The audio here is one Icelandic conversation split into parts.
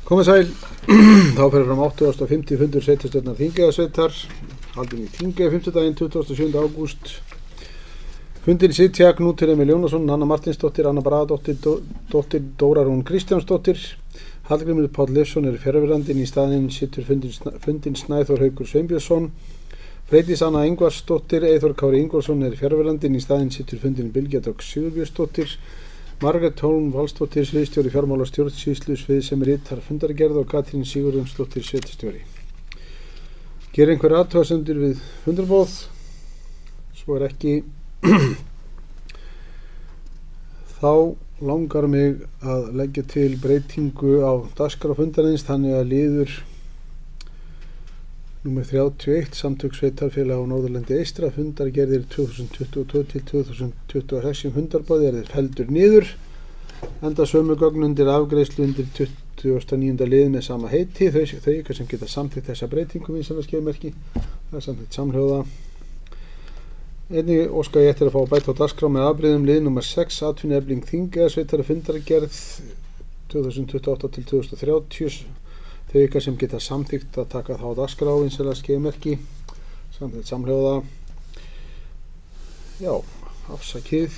Komið sæl, þá fer fram 85. fundur sveitarstjórnar Þingeyjarsveitar, haldinn í Þingey 5. daginn 27. ágúst. Fundinn sitja Knútur Emil Jónasson, Anna Martinsdóttir, Anna Bragadóttir, Dóra Rún Kristjánsdóttir. Hallgrímur Páll Leifsson fjarverandi, í staðinn situr fundinn Snæþór Haukur Sveinbjörnsson. Freydís Anna Ingvarsdóttir, Eyþór Kári Ingvarsson fjarverandi, í staðinn situr fundinn Bylgja Dögg Sigurbjörnsdóttir. Margrét Hólm Valsdóttir, sviðsstjóri fjármála stjórnsýslu svið sem ritar fundargerð og Katrín Sigurjónsdóttir, sveitarstjóri. Gerir einhver athugasemdir við fundarboð? Svo ekki. Þá langar mig að leggja til breytingu á dagskrá fundarins þannig að liður Númer 31, Samtök sveitarfélaga á Norðurlandi eystra, fundargerðir 2022 til 2026 fundarboði felldur niður, enda sömu gögn undir afgreiðslu undir 29. lið með sama heiti. Þau ykkar sem geta samþykkt þessa breytingu vinsælaskeðmerki, það samþykkt samhljóða. Einnig óska ég eftir að fá bætt á dagskrá með afbrigðum lið Númer 6, atvinnuefling Þingeyjarsveitar fundargerð 2028 til 2030. Þau ykkar sem geta samþykkt að taka þá dagskrá vinsælaskeðmerki, samþykkt samhljóða. Já, afsakið.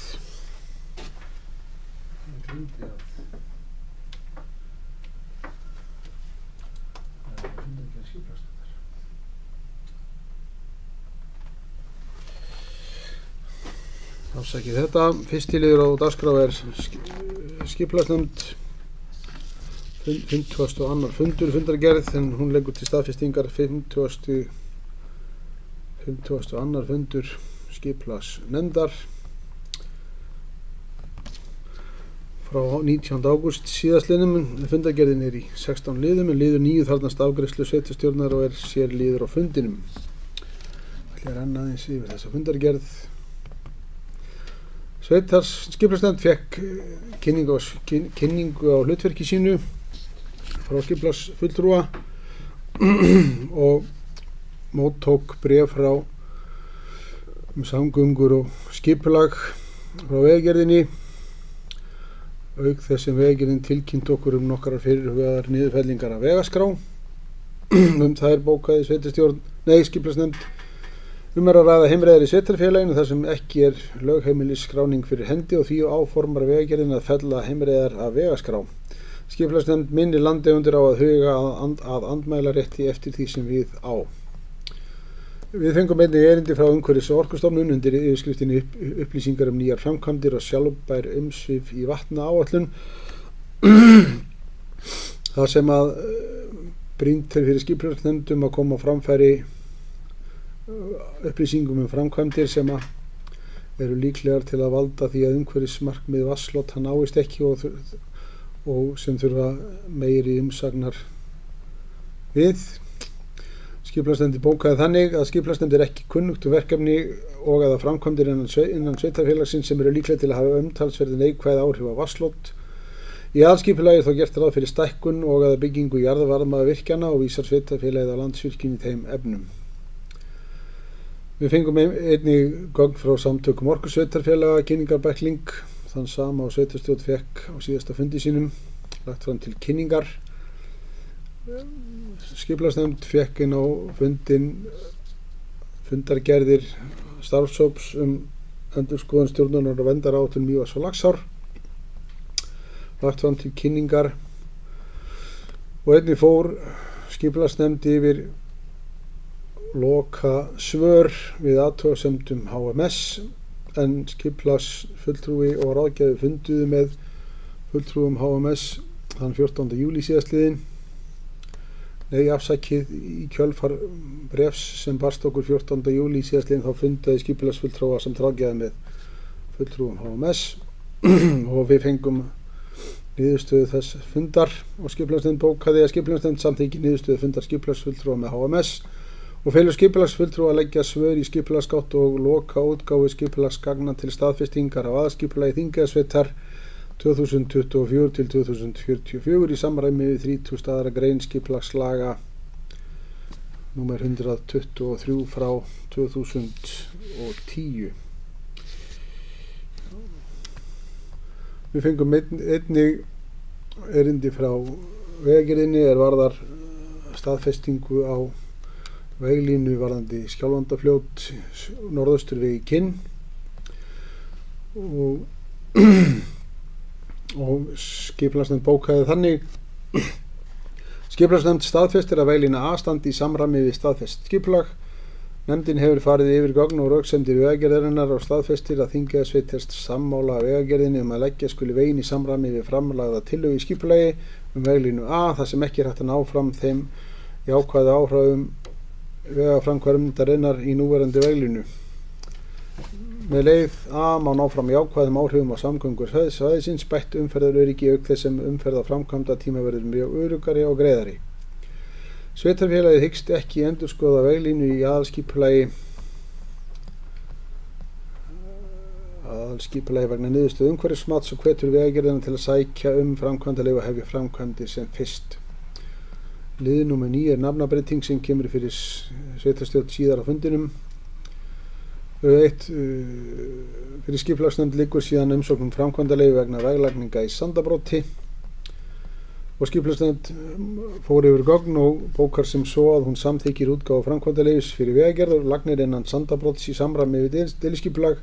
Afsakið þetta. Fyrsti liður á dagskrá skipulagsnefnd. 52. fundargerð, en hún leggur til staðfestingar 52. fundur skipulagsnefndar frá 19. ágúst síðastliðnum. Fundargerðin í 16 liðum, en liður 9 þarfnast afgreiðslu sveitarstjórnar og sér liður á fundinum. ætla að renna aðeins yfir þessa fundargerð. Skipulagsnefnd fékk kynningu á hlutverki sínu frá skipulagsfulltrúa og móttók bréf frá samgöngur og skipulag frá Vegagerðinni, auk þess sem Vegagerðin tilkynnt okkur nokkrar fyrirhugaðar niðurfellingar af vegaskrá. Það bókaði skipulagsnefnd að ræða heimreiðar í sveitarfélaginu þar sem ekki lögheimilisskráning fyrir hendi og því áformar Vegagerðin að fella heimreiðar af vegaskrá. Skipulagsnefnd minnir landeigendur á að huga að andmælarétti eftir því sem við á. Við fengum einnig erindi frá Umhverfis- og Orkustofnun undir yfirskriftinni upplýsingar nýjar framkvæmdir og sjálfbær umsvif í vatnaáætlun. Það sem að brýnt fyrir skipulagsnefndum að koma á framfæri upplýsingum framkvæmdir sem að eru líklegar til að valda því að umhverfismarkmið vatnslotta náist ekki og sem þurfa meiri umsagnar við. Skipulagsnefnd bókaði þannig að skipulagsnefnd ekki kunnugt verkefni og að framkvæmdir innan sveitarfélagsins sem eru líklega til að hafa umtalsverð neikvæð áhrif á vatnslot. Í aðalskipulagi er þó gert ráð fyrir stækkun og að byggingu jarðvarmavirkjana og vísar sveitarfélagið á Landsvirkjun í þeim efnum. Við fengum einnig gögn frá samtökum orkusveitarfélaga, kynningarbækling, þann sama og sveitarstjórn fekk á síðasta fundi sínum, lagt fram til kynningar. Skipulagsnefnd fekk inn á fundin fundargerðir starfshóps endurskoðun stjórnunar og verndaráætlun Mývatns og Laxár, lagt fram til kynningar, og einnig fór skipulagsnefnd yfir loka svör við athugasemdum HMS, en skipulagsfulltrúi og ráðgjafi funduðu með fulltrúum HMS þann 14. júlí síðastliðinn. Í kjölfar bréfs sem barst okkur 14. júlí síðastliðinn þá fundaði skipulagsfulltrúa sem ráðgjafi með fulltrúum HMS og við fengum niðurstöðu þess fundar og skipulagsnefnd bókaði að skipulagsnefnd samþykki niðurstöðu fundar skipulagsfulltrúa með HMS og felur skipulagsfulltrúa að leggja svör í skipulagsgátt og loka útgáfu skipulagsgagna til staðfestingar á aðalskipulagi Þingeyjarsveitar 2024 til 2044 í samræmi við 30. aðra grein skipulagslaga númer 123 frá 2010. Við fengum einnig erindi frá Vegagerðinni varðar staðfestingu á veglínu varðandi Skjálfandafljót norðaustur við Kinn og skipulagsnefnd bókaði þannig: Skipulagsnefnd staðfestir að veglína A standi í samræmi við staðfest skipulag. Nefndin hefur farið yfir gögn og röksemdir Vegagerðarinnar og staðfestir að þingeyjarsveit telst sammála Vegagerðinni að leggja skuli veginn í samræmi við framlagða tillögu í skipulagi veglínu A þar sem ekki hægt að ná fram þeim jákvæðu áhrifum vegaframkvæmdarinnar í núverandi veglínu. Með leið A má ná fram jákvæðum áhrifum á samgöngur svæðisins, bætt umferðaröryggi auk þess sem umferðarframkvæmda tíma verður mjög öruggari og greiðari. Sveitarfélagið hyggst ekki endurskoða veglínu í aðalskipulagi vegna niðurstöðu umhverfismats og hvetur Vegagerðina til að sækja framkvæmdaleyfi og hefja framkvæmdir sem fyrst. Lið númer 9 nafnabreyting sem kemur fyrir sveitarstjórn síðar á fundinum. Fyrir skipulagsnefnd liggur síðan umsókn framkvæmdaleyfi vegna veglagninga í Sandabróti og skipulagsnefnd fór yfir gögn og bókar sem svo að hún samþykkir útgáfu framkvæmdaleyfis fyrir Vegagerð og lagnir innan Sandabróts í samræmi við deiliskipulag.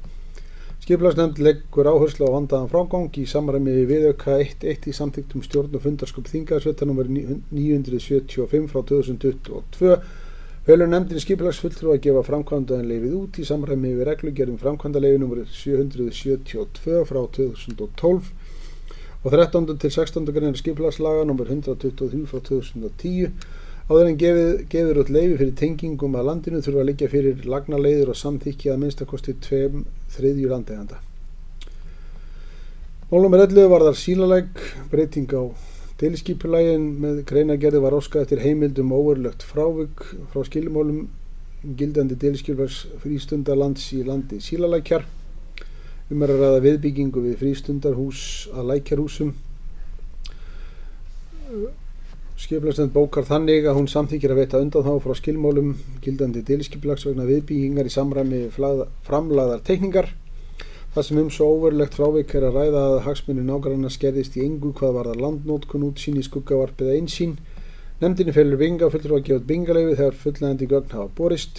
Skipulagsnefnd leggur áherslu á vandaðan frágang í samræmi við viðauka 1.1 í samþykktum stjórn og fundarskap þingeyjarsveitar nr. 975 frá 2022. Velur nefndin skipulagsfulltrúa að gefa framkvæmdaleyfið út í samræmi við reglugerð framkvæmdaleyfi nr. 772 frá 2012 og 13. til 16. greinar skipulagslaga nr. 123 frá 2010. Áður en gefur út leyfi fyrir tengingum að landinu þurfa að liggja fyrir lagnaleiðir og samþykki að minnstakosti 2/3 landeiganda. Mál nr. 11 varðar Sílalæk, breyting á deiliskipulagin. Með greinargerði var óskað eftir heimildum óverulegt frávik frá skilmálum gildandi deiliskipulags frístundalands í landi Sílalækjar. Að ræða viðbyggingu við frístundarhús að Lækjarhúsum. Skipulagsnefnd bókar þannig að hún samþykkir að veita undanþágu frá skilmálum gildandi deiliskipulags vegna viðbyggingar í samræmi við framlagðar teikningar. Það sem svo óverulegt frávik að ræða að hagsmunir nágranna skerðist í engu hvað varðar landnotkun, útsýn í skuggavarp eða einsýn. Nefndinni felur byggingarfulltrúa að gefa út byggingarleyfi þegar fullnægjandi gögn hafa borist.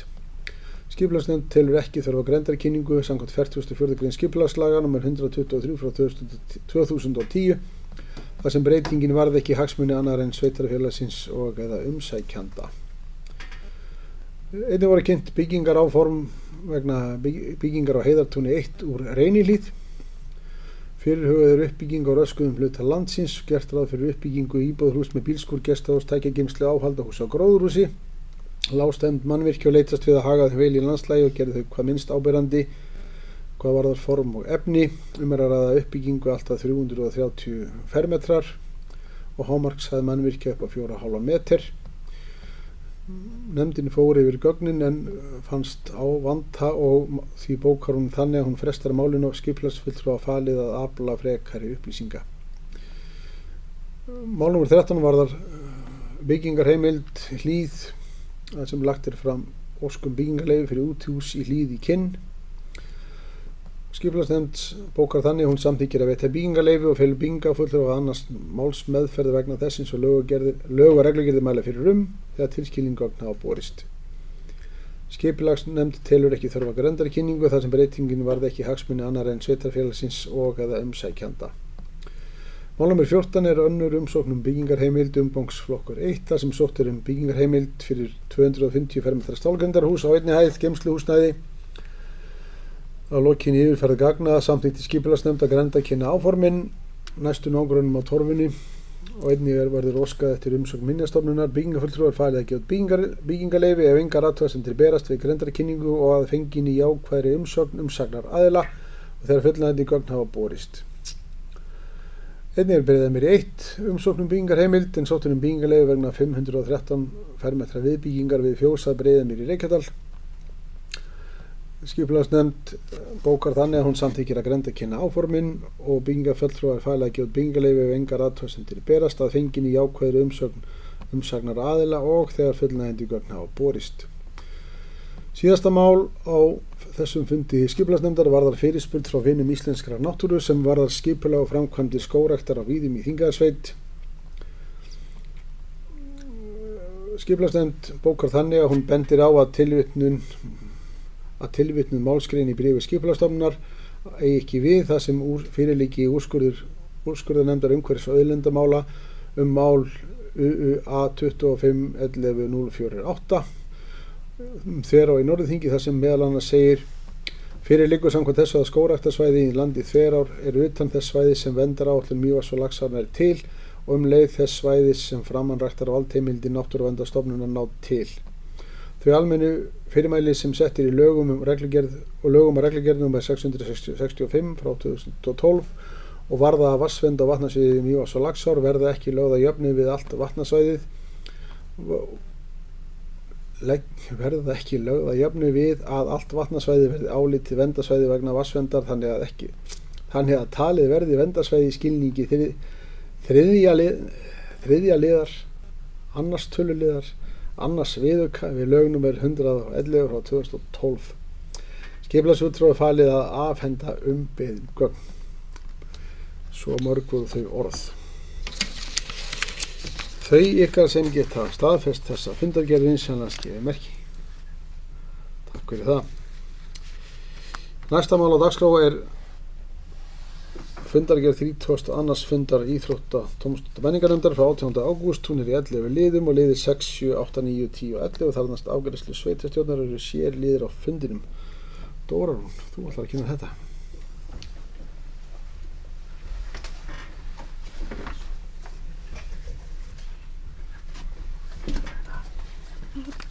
Skipulagsnefnd telur ekki þörf á grenndarkynningu samkvæmt 44. grein skipulagslaga nr. 123 frá 2010 þar sem breytingin varði ekki hagsmuni annar en sveitarfélagsins og eða umsækjanda. Einnig voru kynnt byggingaráform vegna byggingar á Heiðartúni 1 úr Reynihlíð. Fyrirhugaður uppbygging á röskuðum hluta landsins, gert ráð fyrir uppbyggingu íbúðarhús með bílskúr, gestahús, tækjageymslu, áhaldahús og gróðurhúsi. Lágstemmd mannvirki og leitast við að haga þau vel í landslægi og gerði þau hvað minnst áberandi hvað varðar form og efni. Að ræða uppbyggingu allt að 330 fermetrar og hámarkshæð mannvirkja upp á 4,5 meter. Nefndin fór yfir gögnin en fannst á vanta og því bókar hún þannig að hún frestar málinu og skipulagsfulltrúa falið að afla frekari upplýsinga. Mál nr. 13 varðar byggingarheimild Hlíð sem lagt fram óskum byggingarleyfi fyrir útihús í Hlíð í Kinn. Skipulagsnefnd bókar þannig að hún samþykkir að veita byggingarleyfi og felur byggingarfulltrúa að annast málsmeðferð vegna þess eins og lög og reglugerðir mæla fyrir þegar tilskilin gögn hafa borist. Skipulagsnefnd telur ekki þörf á grenndarkynningu þar sem breytingin varði ekki hagsmuni annar en sveitarfélagsins og eða umsækjanda. Mál nr. 14 önnur umsókn byggingarheimild umfangsflokkur 1 þar sem sótt byggingarheimild fyrir 250 fermetra stálgrindarhús á einni hæð geymsluhúsnæði. Að lokinni yfirferð gagna samþykkti skipulagsnefnd að grenndarkynna áformin næstu nágrönnum á torfunni og einnig verður óskað eftir umsókn minjastofnunar. Byggingarfulltrúar falið að gefa út byggingarleyfi ef engar athugasemdir berast við grenndarkynningu og að fenginni jákvæðri umsögn umsagnar aðila og þegar fullnægjandi gögn hafa borist. Einnig breiðamýri 1 umsókn byggingarheimild en sótt byggingarleyfi vegna 513 fermetra viðbyggingar við fjósað Breiðamýri í Reykjadal. Skipulagsnefnd bókar þannig að hún samþykkir að grenndarkynna áformin og byggingarfulltrúar falið að gefa út byggingarleyfi ef engar athugasemdir berast að fenginni jákvæðri umsögn umsagnar aðila og þegar fullnægjandi gögn hafa borist. Síðasta mál á þessum fundi skipulagsnefndar varðar fyrirspurn frá vinum íslenskrar náttúru sem varðar skipulag og framkvæmdir skógræktar á Víðum í Þingeyjarsveit. Skipulagsnefnd bókar þannig að hún bendir á að tilvitnuð málsgrein í bréfi Skipulagsstofnunar eigi ekki við það sem fyrirliggi úrskurðarnefndar umhverfis- og auðlindamála mál UUA 25.11.048 Þverá í Norðurþingi þar sem meðal annars segir: fyrir liggur samkvæmt þessu að skógræktarsvæði í landi Þverár eru utan þess svæðis sem verndaráætlun Mývatns og Laxár er til og leið þess svæðis sem framanræktar valdheimildir Náttúruverndarstofnunar ná til. Þau almennu fyrirmæli sem sett í lögum og reglugerð nr. 665 frá 2012 og varða vatnsvernd á vatnasviði Mývatns og Laxár verða ekki lögð að jöfnu við allt vatnasvæðið að allt vatnasvæði verði álitið verndarsvæði vegna vatnsverndar þannig að talið verði verndarsvæði í skilningi þriðja liðar annars töluliðar annars viðauka við lög nr. 111 frá 2012. Skipulagsfulltrúa falið að afhenda umbeðin gögn. Svo mörg voru þau orð. Þau ykkar sem geta staðfest þessa fundargerðin sannast gefið merki. Takk fyrir það. Næsta mál á dagskrá er fundargerð 32. fundar íþrótta tómstunda menningarnefndar frá 18. ágúst. Hún er í 11 liðum og liðir 6, 7, 8, 9, 10 og 11 og þarnast afgreiðslu sveitarstjórnar eru sér liðir á fundinum. Dóra Rún, þú ætlar að kynna þetta.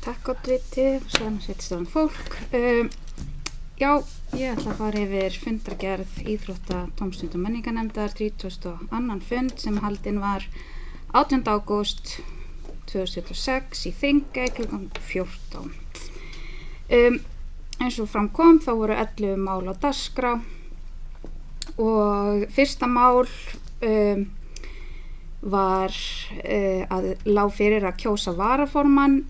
Takk oddviti, sveitastjórn fólk. Já, ég ætla að fara yfir fundargerð íþrótta tómstunda menningarnefndar 32. fund sem haldinn var 18. ágúst 2006 í Þingey klukkan 14. Eins og fram kom þá voru 11 mál á dagskrá og fyrsta mál var að lá fyrir að kjósa varaformann.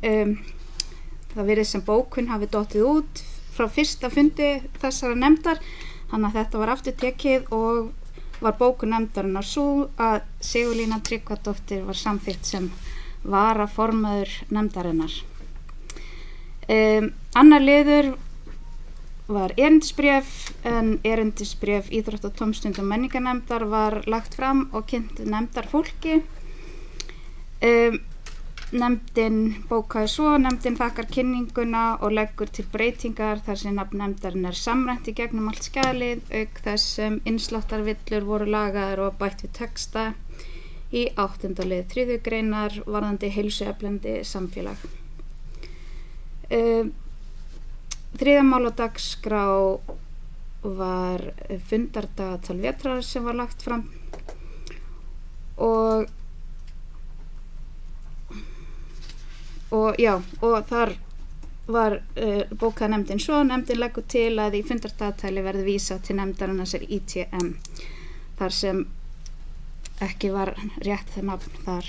Það virðist sem bókun hafi dottið út frá fyrsta fundi þessara nefndar, þannig að þetta var aftur tekið og var bókun nefndarinnar svo að Sigurlína Tryggvadóttir var samþykkt sem varaformaður nefndarinnar. Annar liður var erindisbréf, en erindisbréf íþrótta tómstunda menningarnefndar var lagt fram og kynnt nefndarfólki. Nefndin bókaði svo: nefndin þakkar kynninguna og leggur til breytingar þar sem nafn nefndarinnar er samræmt í gegnum allt skjalið, auk þess sem innsláttarvillur voru lagaðar og bætt við texta í 8. lið 3. greinar varðandi heilsueflandi samfélag. Þriðja mál á dagskrá var fundardagatal vetrar sem var lagt fram og þar var bókað nefndin svo: nefndin leggur til að í fundardagatali verði vísað til nefndarinnar sem ITM þar sem ekki var rétt nafn þar.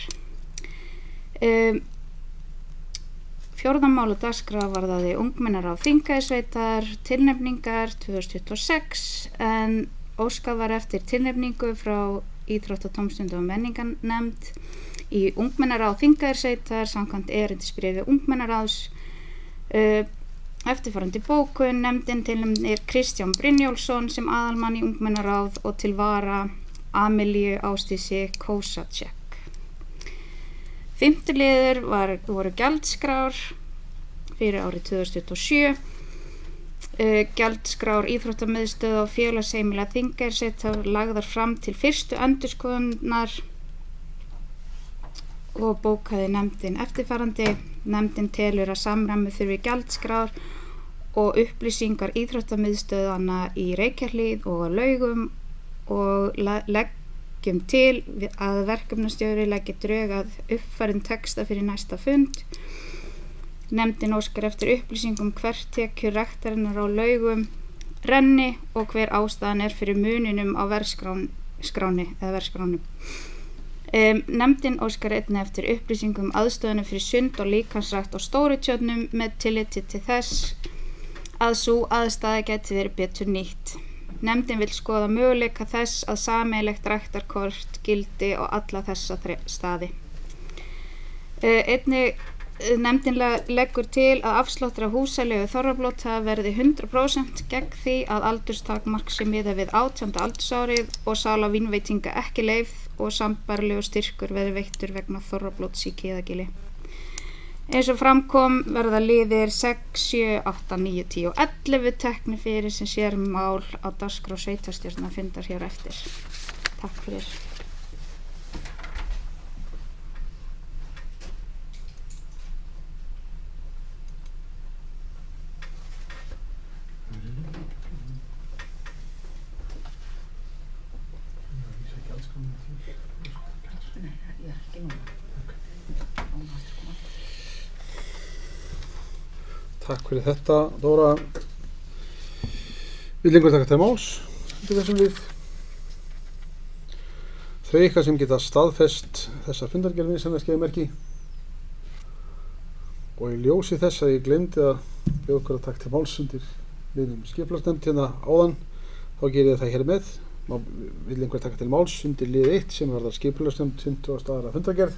Fjórða mál á dagskrá varðaði ungmennaráð Þingeyjarsveitar tilnefningar 2026 en óskað var eftir tilnefningu frá íþrótta tómstunda og menningarnefnd í ungmennaráð Þingeyjarsveitar samkvæmt erindisbréfi ungmennaráðs. Eftirfarandi bókun: nefndin tilnefnir Kristján Brynjólfsson sem aðalmann í ungmennaráð og til vara Amelíu Ásdísi Kósacek. 5. liður voru gjaldskrár fyrir árið 2027. Gjaldskrár íþróttamiðstöð og félagsheimila Þingeyjarsveitar lagðar fram til fyrstu endurskoðunar og bókaði nefndin eftirfarandi: nefndin telur að samræmi þurfi gjaldskrár og upplýsingar íþróttamiðstöðanna í Reykjahlíð og á Laugum og leggjum til að verkefnastjóri leggi drög að uppfærum texta fyrir næsta fund. Nefndin óskar eftir upplýsingum hvert tekjur ræktarinnar á Laugum renni og hver ástæðan er fyrir muninum á verðskránum. Nefndin óskar einnig eftir upplýsingum aðstöðunum fyrir sund og líkamsrækt á Stórutjörnum með tilliti til þess að sú aðstaða gæti verið betur nýtt. Nefndin vill skoða möguleika þess að sameiginlegt ræktarkort gildi á alla þessa staði. Einnig nefndin leggur til að afsláttur af húsaleigu þorrablóta verði 100% gegn því að aldurstakmark sé miðað við 18. aldursárið og sala vínveitinga ekki leyfð og sambærilegur styrkur verði veittur vegna þorrablóts í Kiðagili. Eins og framkom verða liðir 6, 7, 8, 9, 10 og 11 teknir fyrir sem sér mál á dagskrá sveitarstjórnarfundar hér eftir. Takk fyrir. Takk fyrir þetta, Dóra. Vill einhver taka til máls undir þessum lið? Þau ykkar sem geta staðfest þessa fundargerð vinsamlegast og í ljósi þess að ég gleymdi að bjóða okkur að taka til máls undir liðnum skipulagsnefnd hérna áðan, þá geri ég það hér með. Vill einhver taka til máls undir lið 1 sem var það skipulagsnefnd 52. fundargerð?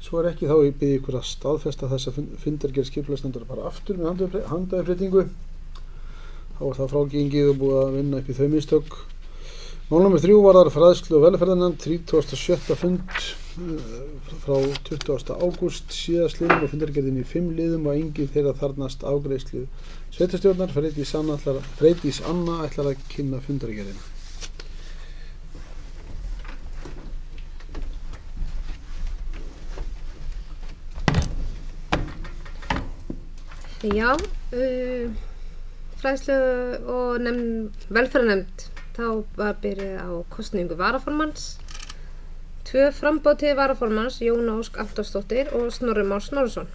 Svo ekki, þá bið ég ykkur að staðfesta þessa fundargerð skipulagsnefndar bara aftur með handauppréttingu. Þá það frágengið og búið að vinna upp í þau mistök. Mál nr. 3 var þar fræðslu- og velferðarnefnd 37. fund frá 20. ágúst síðastliðnum og fundargerðin í 5 liðum og engin þeirra þarnast afgreiðslu sveitarstjórnar. Freydís Anna ætlar að kynna fundargerðina. Já, fræðslu- og velferðarnefnd, þá var byrjað á kosningu varaformanns. 2 framboð til varaformanns, Jóna Ósk Antonsdóttir og Snorri Már Snorrason.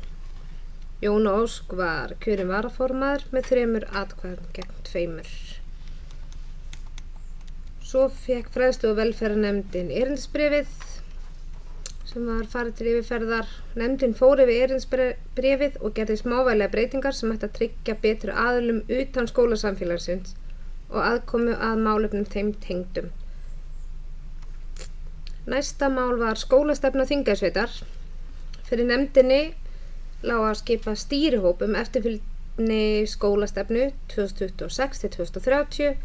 Jóna Ósk var kjörin varaformaður með 3 atkvæðum gegn 2. Svo fékk fræðslu- og velferðarnefndin erindisbréfið sem var farið til yfirferðar. Nefndin fór yfir erindisbréfið og gerði smávægilegar breytingar sem ætti að tryggja betri aðilum utan skólasamfélagsins og aðkomu að málefnum þeim tengdum. Næsta mál var skólastefna Þingeyjarsveitar. Fyrir nefndinni lá að skipa stýrihóp eftirfylgni skólastefnu 2026 til 2030.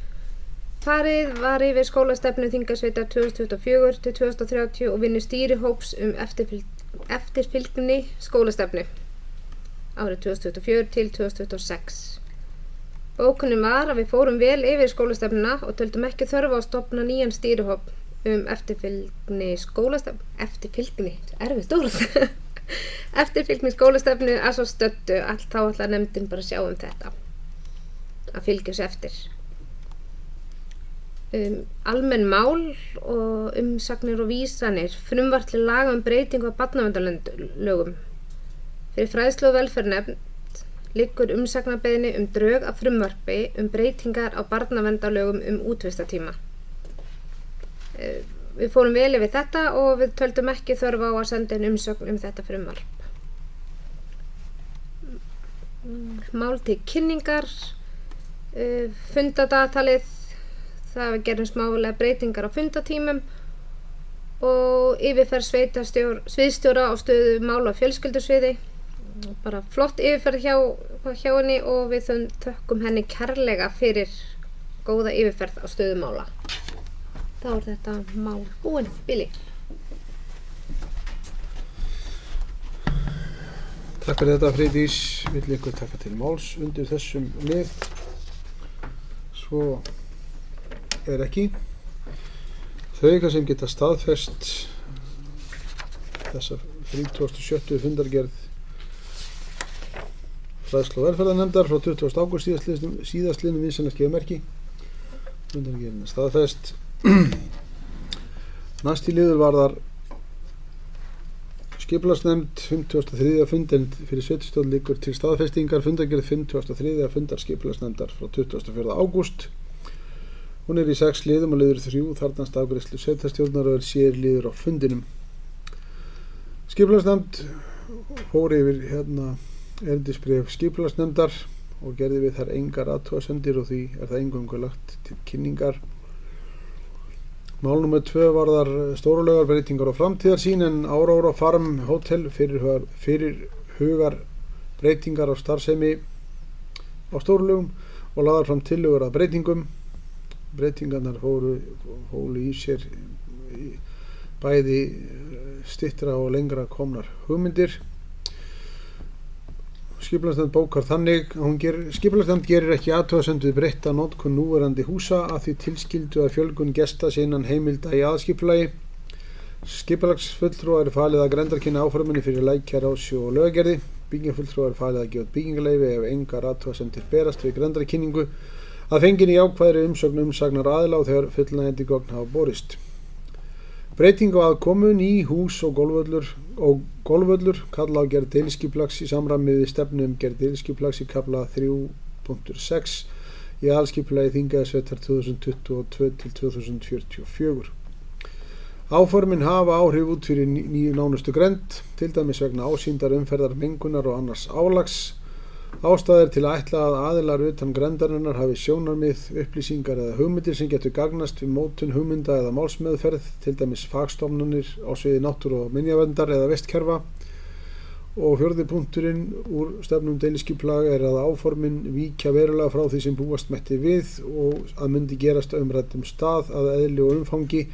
Farið var yfir skólastefnu Þingeyjarsveitar 2024 til 2030 og vinnu stýrihóps eftirfylgni skólastefnu árið 2024 til 2026. Bókunin var að við fórum vel yfir skólastefnuna og töldum ekki þörf á að stofna nýjan stýrihóp eftirfylgni skólastefnu. Eftirfylgni skólastefnu að svo stöddu þá ætlar nefndin bara að sjá þetta, að fylgja sér eftir. Almenn mál og umsagnir og vísanir, frumvarp til laga breytingu á barnaverndarlögum. Fyrir fræðslu- og velferðarnefnd liggur umsagnarbeiðni drög af frumvarpi breytingar á barnaverndarlögum útvistartíma. Við fórum vel yfir þetta og við töldum ekki þörf á að senda inn umsögn þetta frumvarp. Mál til kynningar, fundadagatalið. Það við gerum smálega breytingar á fundatímum og yfirferð sviðstjóra á stöðu mála og fjölskyldusviði. Bara flott yfirferð hjá henni og við þökkum henni kærlega fyrir góða yfirferð á stöðu mála. Þá þetta mál búin, Billy. Takk fyrir þetta, Freydís. Vill ykkur taka til máls undir þessum lið? Svo ekki. Þau ykkar sem geta staðfest þessa 37. fundargerð fræðslu- og velferðarnefndar frá 20. ágúst síðastliðnum vinsamlegast gefið merki. Fundargerðin staðfest. Næsti liður varðar skipulagsnefnd 53. fundin fyrir sveitarstjórn liggur til staðfestingar fundargerð 53. fundar skipulagsnefndar frá 24. ágúst. Hún í 6 liðum og liður 3 þarnast afgreiðslu sveitarstjórnar og sér liður á fundinum. Skipulagsnefnd fór yfir erindisbréf skipulagsnefndar og gerði við þær engar athugasemdir og því það eingöngu lagt til kynningar. Mál númer 2 varðar stórlegar breytingar á framtíðarsýn en Aurora Farm Hotel fyrirhugar breytingar á starfsemi á stórlegum og lagðar fram tillögur að breytingum. Breytingarnar fólu í sér bæði styttra og lengra komnar hugmyndir. Skipulagsnefnd bókar þannig að skipulagsnefnd gerir ekki athugasemd við breytta notkun núverandi húsa að því tilskildu að fjölgun gesta sé innan heimilda í aðskipulagi. Skipulagsfulltrúa falið að grenndarkynna áforminni fyrir Lækjarási og Laugagerði. Byggingarfulltrúa falið að gefa út byggingarleyfi ef engar athugasemdir berast við grenndarkynningu að fenginni jákvæðri umsögn umsagnar aðila og þegar fullnægjandi gögn hafa borist. Breyting á aðkomu, ný hús og golfvöllur kalla á gerð deiliskipulags í samræmi við stefnu gerð deiliskipulags í kafla 3.6 í aðalskipulagi Þingeyjarsveitar 2022 til 2044. Áformin hafa áhrif út fyrir nýju nánustu grennd, til dæmis vegna ásýndar umferðar, mengunar og annars álags. Ástæður til að ætla að aðilar utan grendarinnar hafi sjónarmið, upplýsingar eða hugmyndir sem getur gagnast við mótun hugmynda eða málsmeðferð, til dæmis fagstofnanir á sviði náttúru og minjaverndar eða vistkerfa. Og 4. punkturinn úr stefnum deiliskipulag að áformin víkja verulega frá því sem búast mætti við og að myndi gerast umræddum stað að eðli og umfangi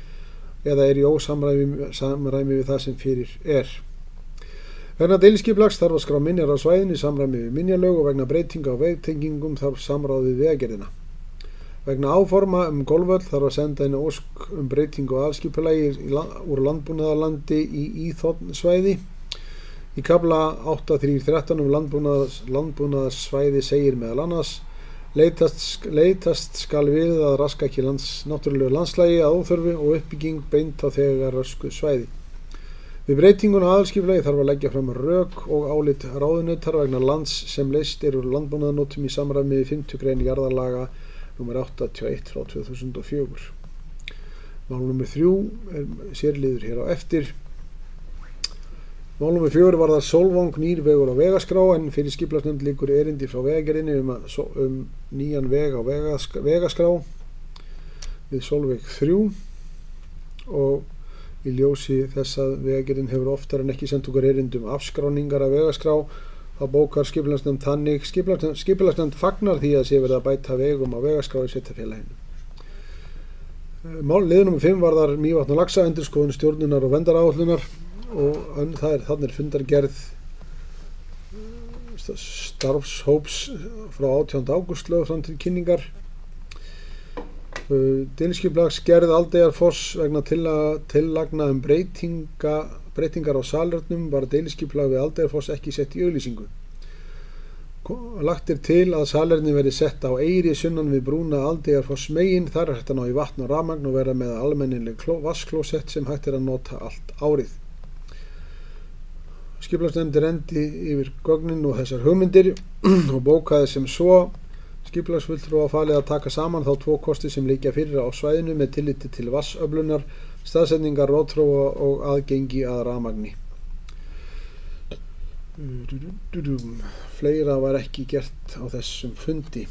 eða í ósamræmi við það sem fyrir er. Vegna deiliskipulags þarf að skrá minjar á svæðinu í samræmi við minjalög og vegna breytinga á vegtengingum þarf samráð við Vegagerðina. Vegna áforma golfvöll þarf að senda inn ósk breytingu á aðalskipulagi úr landbúnaðarlandi í Íþónnsvæði. Í kafla 8.3.13 landbúnaðarsvæði segir meðal annars: leitast skal við að raska ekki náttúrulegu landslægi að óþörfu og uppbygging beint á þegar röskuð svæði. Við breytingun á aðalskipulagi þarf að leggja fram rök og álit ráðuneytar vegna lands sem leyst úr landbúnaðarnotum í samræmi við 5. grein jarðalaga nr. 81 frá 2004. Mál nr. 3 sérliður hér á eftir. Mál nr. 4 varðar Sólvang nýr vegur á vegaskrá en fyrir skipulagsnefnd liggur erindi frá Vegagerðinni nýjan veg á vegaskrá við Sólveg 3 og í ljósi þess að Vegagerðin hefur oftar en ekki sendt okkur erindi afskráningar af vegaskrá þá bókar skipulagsnefnd þannig: skipulagsnefnd fagnar því að sé verið að bæta vegum á vegaskrá í sveitarfélaginu. Liður nr. 5 varðar Mývatn og Laxa, endurskoðun stjórnunar og verndaráætlunar og þannig fundargerð starfshóps frá 18. ágúst lögð fram til kynningar. Deiliskipulagsgerð Aldeyjarfoss vegna tillagna breytingar á salernum var deiliskipulag við Aldeyjarfoss ekki sett í auglýsingu. Lagt til að salerni verði sett á eyri sunnan við brúna Aldeyjarfoss megin, þar hægt að ná í vatn og rafmagn og vera með almennileg vassklósett sem hægt að nota allt árið. Skipulagsnefnd rendi yfir gögnin og þessar hugmyndir og bókaði sem svo: skipulagsfulltrúa falið að taka saman þá 2 kosti sem liggja fyrir á svæðinu með tilliti til vatnsöflunar, staðsetningar rótróa og aðgengi að rafmagni. Fleira var ekki gert á þessum fundi.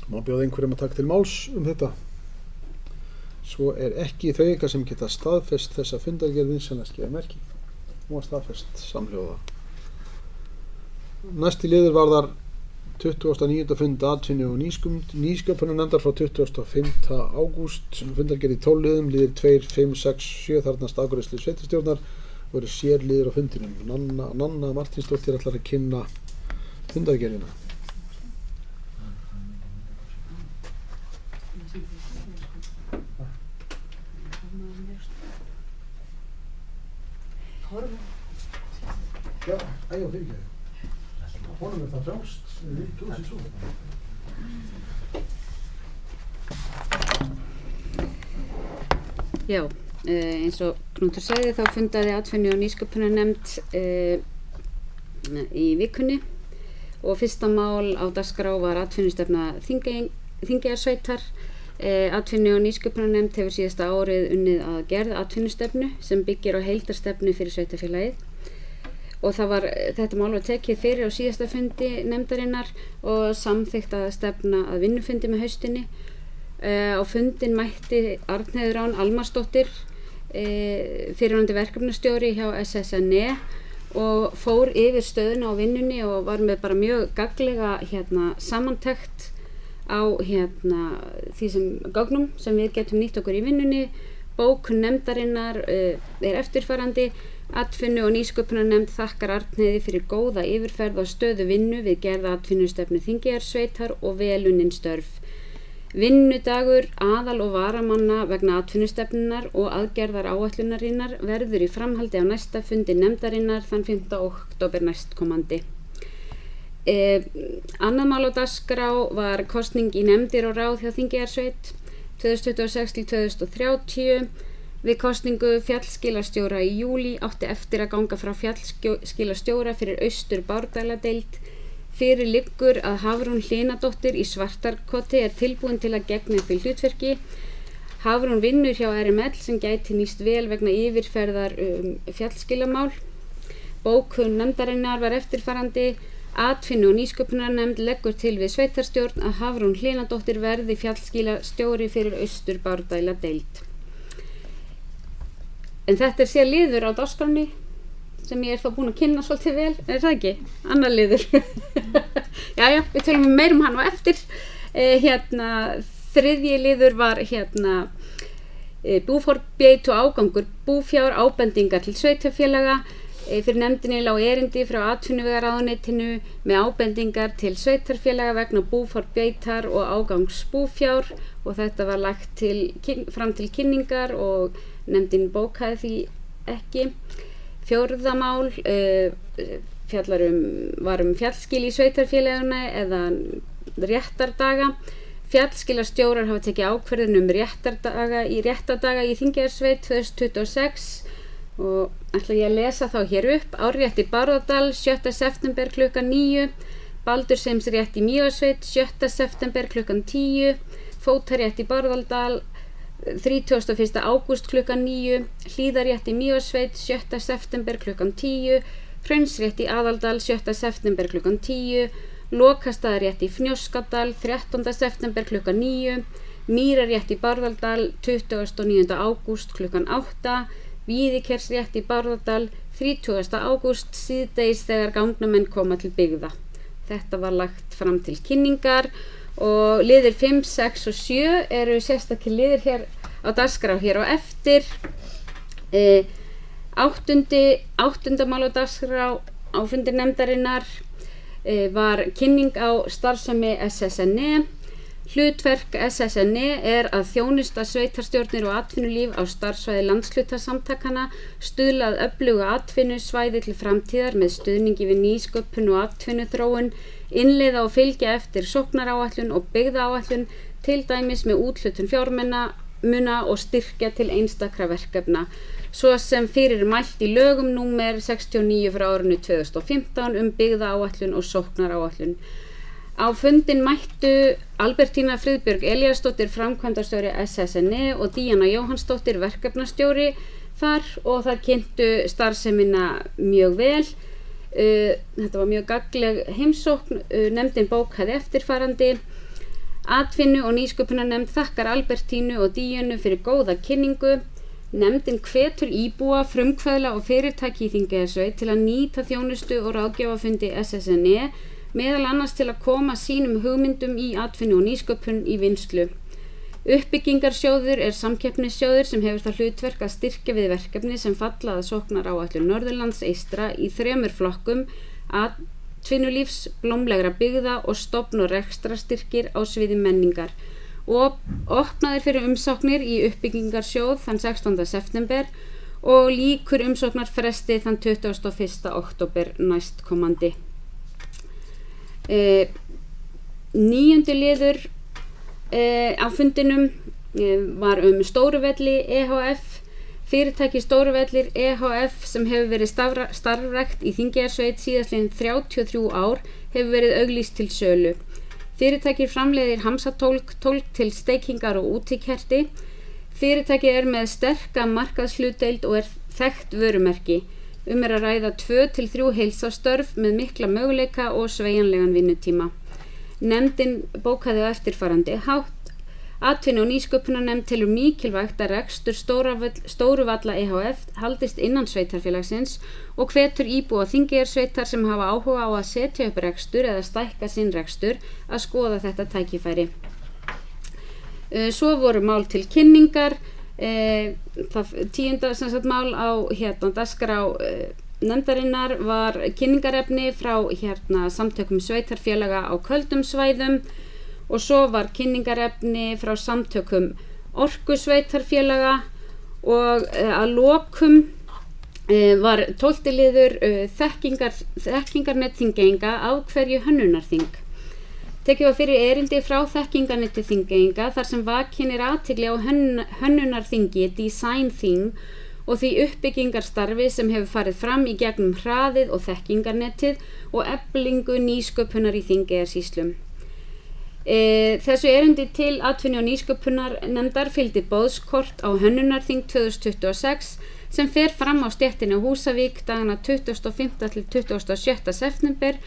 Má bjóða einhverjum að taka til máls þetta. Svo ekki þau ykkar sem geta staðfest þessa fundargerð vinsamlegast gefa merki. Hún var staðfest samhljóða. Næsti liður varðar 29. fund atvinnu og nýsköpunarnefndar frá 25. ágúst. Fundargerð í 12 liðum, liðir 2, 5, 6, 7 þarnast afgreiðslu sveitarstjórnar voru sérliðir á fundinum. Nanna Martinsdóttir ætlar að kynna fundargerðina. Já, fyrir ekki. Honum það frjálst. Já, eins og Knútur sagði þá fundaði atvinnu og nýsköpunarnefnd í vikunni og fyrsta mál á dagskrá var atvinnustefna Þingeyjarsveitar. Atvinnu og nýsköpunarnefnd hefur síðasta árið unnið að gerð atvinnustefnu sem byggir á heildarstefnu fyrir sveitarfélagið og þetta mál var tekið fyrir á síðasta fundi nefndarinnar og samþykkt að stefna að vinnufundi með haustinni. Á fundin mætti Arnheiður Rán Almarsdóttir, fyrrverandi verkefnastjóri hjá SSNE og fór yfir stöðuna á vinnunni og var með bara mjög gagnlega samantekt á því gögnum sem við getum nýtt okkur í vinnunni. Bókun nefndarinnar er eftirfarandi: Atvinnu- og nýsköpunarnefnd þakkar Arnheiði fyrir góða yfirferð á stöðu vinnu við gerð atvinnustefnu Þingeyjarsveitar og vel unnin störf. Vinnudagur aðal- og varamanna vegna atvinnustefnunar og aðgerðar áætlunarinnar verður í framhaldi á næsta fundi nefndarinnar þann 5. október næstkomandi. Annað mál á dagskrá var kosning í nefndir og ráð hjá Þingeyjarsveit 2026 til 2030. Við kosningu fjallskilastjóra í júlí átti eftir að ganga frá fjallskilastjóra fyrir Austur-Bárdæladeild. Fyrir liggur að Hafrún Hlynadóttir í Svartarkoti er tilbúin til að gegna því hlutverki. Hafrún vinnur hjá RML sem gæti nýst vel vegna yfirferðar fjallskilamál. Bókun nefndarinnar var eftirfarandi: Atvinnu- og nýsköpunarnefnd leggur til við sveitarstjórn að Hafrún Hlynadóttir verði fjallskilastjóri fyrir Austur-Bárdæladeild. En þetta er sér liður á dagskránni sem ég er þá búin að kynna svolítið vel, er það ekki? Annar liður. Jæja, við tölum meir hann á eftir. Þriðji liður var búfornbeit og ágangur búfjár, ábendingar til sveitarfélaga. Fyrir nefndinni lá erindi frá atvinnuvegaráðuneytinu með ábendingar til sveitarfélaga vegna búfornbeitar og ágangs búfjár og þetta var lagt fram til kynningar og nefndin bókaði því ekki. Fjórða mál var fjallskil í sveitarfélagana eða réttardaga. Fjallskilastjórar hafa tekið ákvörðun réttardaga í Þingeyjarsveit 2026 og ætla ég að lesa þá hér upp. Árrétt í Bárðardal 7. september klukkan 9, Baldursheimsrétt í Mývatnssveit 7. september klukkan 10, Fótarétt í Bárðardal 31. ágúst klukkan 9, Hlíðarétt í Mývatnssveit 7. september klukkan 10, Hraunsrétt í Aðaldal 7. september klukkan 10, Lokastaðarétt í Fnjóskadal 13. september klukkan 9, Mýrarétt í Bárðardal 29. ágúst klukkan 8, Víðikersrétt í Bárðardal 30. ágúst síðdegis þegar gangnamenn koma til byggða. Þetta var lagt fram til kynningar og liðir 5, 6 og 7 eru sérstakir liðir hér á dagskrá hér á eftir. Áttunda mál á dagskrá á fundi nefndarinnar var kynning á starfsemi SSNE. Hlutverk SSNE er að þjónusta sveitarstjórnir og atvinnulíf á starfsvæði landshlutasamtakana, stuðla að öflugu atvinnusvæði til framtíðar með stuðningi við nýsköpun og atvinnuþróun, innleiða og fylgja eftir sóknaráætlun og byggðaáætlun, til dæmis með úthlutun fjármuna og styrkja til einstakra verkefna, svo sem fyrir mælt í lögum númer 69 frá árinu 2015 byggðaáætlun og sóknaráætlun. Á fundin mættu Albertína Friðbjörg Elíasdóttir framkvæmdastjóri SSNE og Díana Jóhannsdóttir verkefnastjóri þar og þar kynntu starfsemina mjög vel. Þetta var mjög gagnleg heimsókn. Nefndin bókaði eftirfarandi: Atvinnu- og nýsköpunarnefnd þakkar Albertínu og Díönu fyrir góða kynningu. Nefndin hvetur íbúa, frumkvöðla og fyrirtæki í Þingeyjarsveit til að nýta þjónustu og ráðgjafafundi SSNE, meðal annars til að koma sínum hugmyndum í atvinnu og nýsköpun í vinnslu. Uppbyggingarsjóður er samkeppnissjóður sem hefur það hlutverk að styrkja við verkefni sem falla að sóknaráætlun Norðurlands eystra í 3 flokkum: atvinnulífs, blómlegra byggða og stofn- og rekstrarstyrkir á sviði menningar. Og opnaðir fyrir umsóknir í uppbyggingarsjóð þann 16. september og lýkur umsóknarfresti þann 21. október næstkomandi. 9. liður á fundinum var Stóruvelli EHF. Fyrirtæki Stóruvellir EHF sem hefur verið starfrækt í Þingeyjarsveit síðastliðin 33 ár hefur verið auglýst til sölu. Fyrirtækið framleiðir hamsatólk til steikingar og útikerti. Fyrirtækið er með sterka markaðshlutdeild og er þekkt vörumerki. Er að ræða 2 til 3 heilsársstörf með mikla möguleika og sveigjanlegan vinnutíma. Nefndin bókaði á eftirfarandi hátt. Atvinnu- og nýsköpunarnefnd telur mikilvægt að rekstur Stóruvalla EHF haldist innan sveitarfélagsins og hvetur íbúa Þingeyjarsveitar sem hafa áhuga á að setja upp rekstur eða stækka sinn rekstur að skoða þetta tækifæri. Svo voru mál til kynningar. Það 10. mál á dagskrá nefndarinnar var kynningarefni frá samtökum sveitarfélaga á köldum svæðum og svo var kynningarefni frá samtökum orkusveitarfélaga og að lokum var 12. liður þekkingarnet Þingeyinga á hverju hönnunarþing. Tekið var fyrir erindi frá þekkingarneti Þingeyinga þar sem vakin athygli á hönnunarþingi Design Thing og því uppbyggingarstarfi sem hefur farið fram í gegnum hraðið og þekkingarnetið og eflingu nýsköpunar í Þingeyjarsýslum. Þessu erindi til atvinnu- og nýsköpunarnefndar fylgdi boðskort á hönnunarþing 2026 sem fer fram á stéttinni á Húsavík dagana 25. til 27. september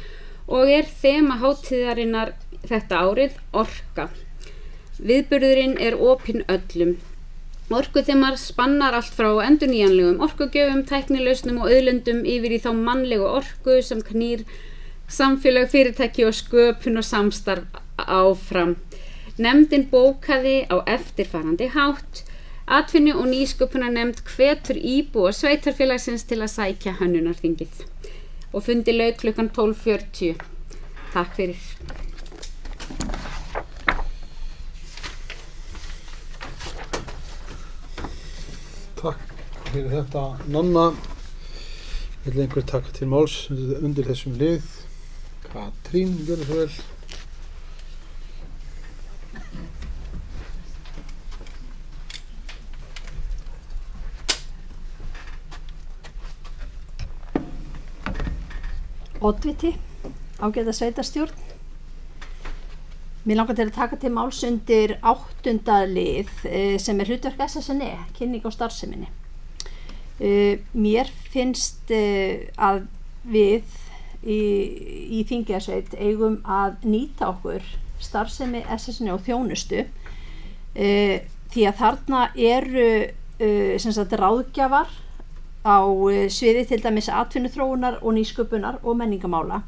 og þema hátíðarinnar þetta árið orka. Viðburðurinn opinn öllum. Orkuþemar spannar allt frá endurnýjanlegum orkugjöfum, tæknilausnum og auðlindum yfir í þá mannlegu orku sem knýr samfélag, fyrirtæki og sköpun og samstarf áfram. Nefndin bókaði á eftirfarandi hátt. Atvinnu- og nýsköpunarnefnd hvetur íbúa sveitarfélagsins til að sækja hönnunarþingið og fundi lauk klukkan 12:40. Takk fyrir. Takk fyrir þetta, Nanna. Vill einhver taka til máls undir þessum lið? Katrín, gjörðu svo vel. Oddviti, ágæta sveitarstjórn. Mér langar til að taka til máls undir 8. lið sem hlutverk SSNE, kynning á starfseminni. Mér finnst að við í Þingeyjarsveit eigum að nýta okkur starfsemi SSNE og þjónustu því að þarna eru ráðgjafar á sviði til dæmis atvinnuþróunar og nýsköpunar og menningamála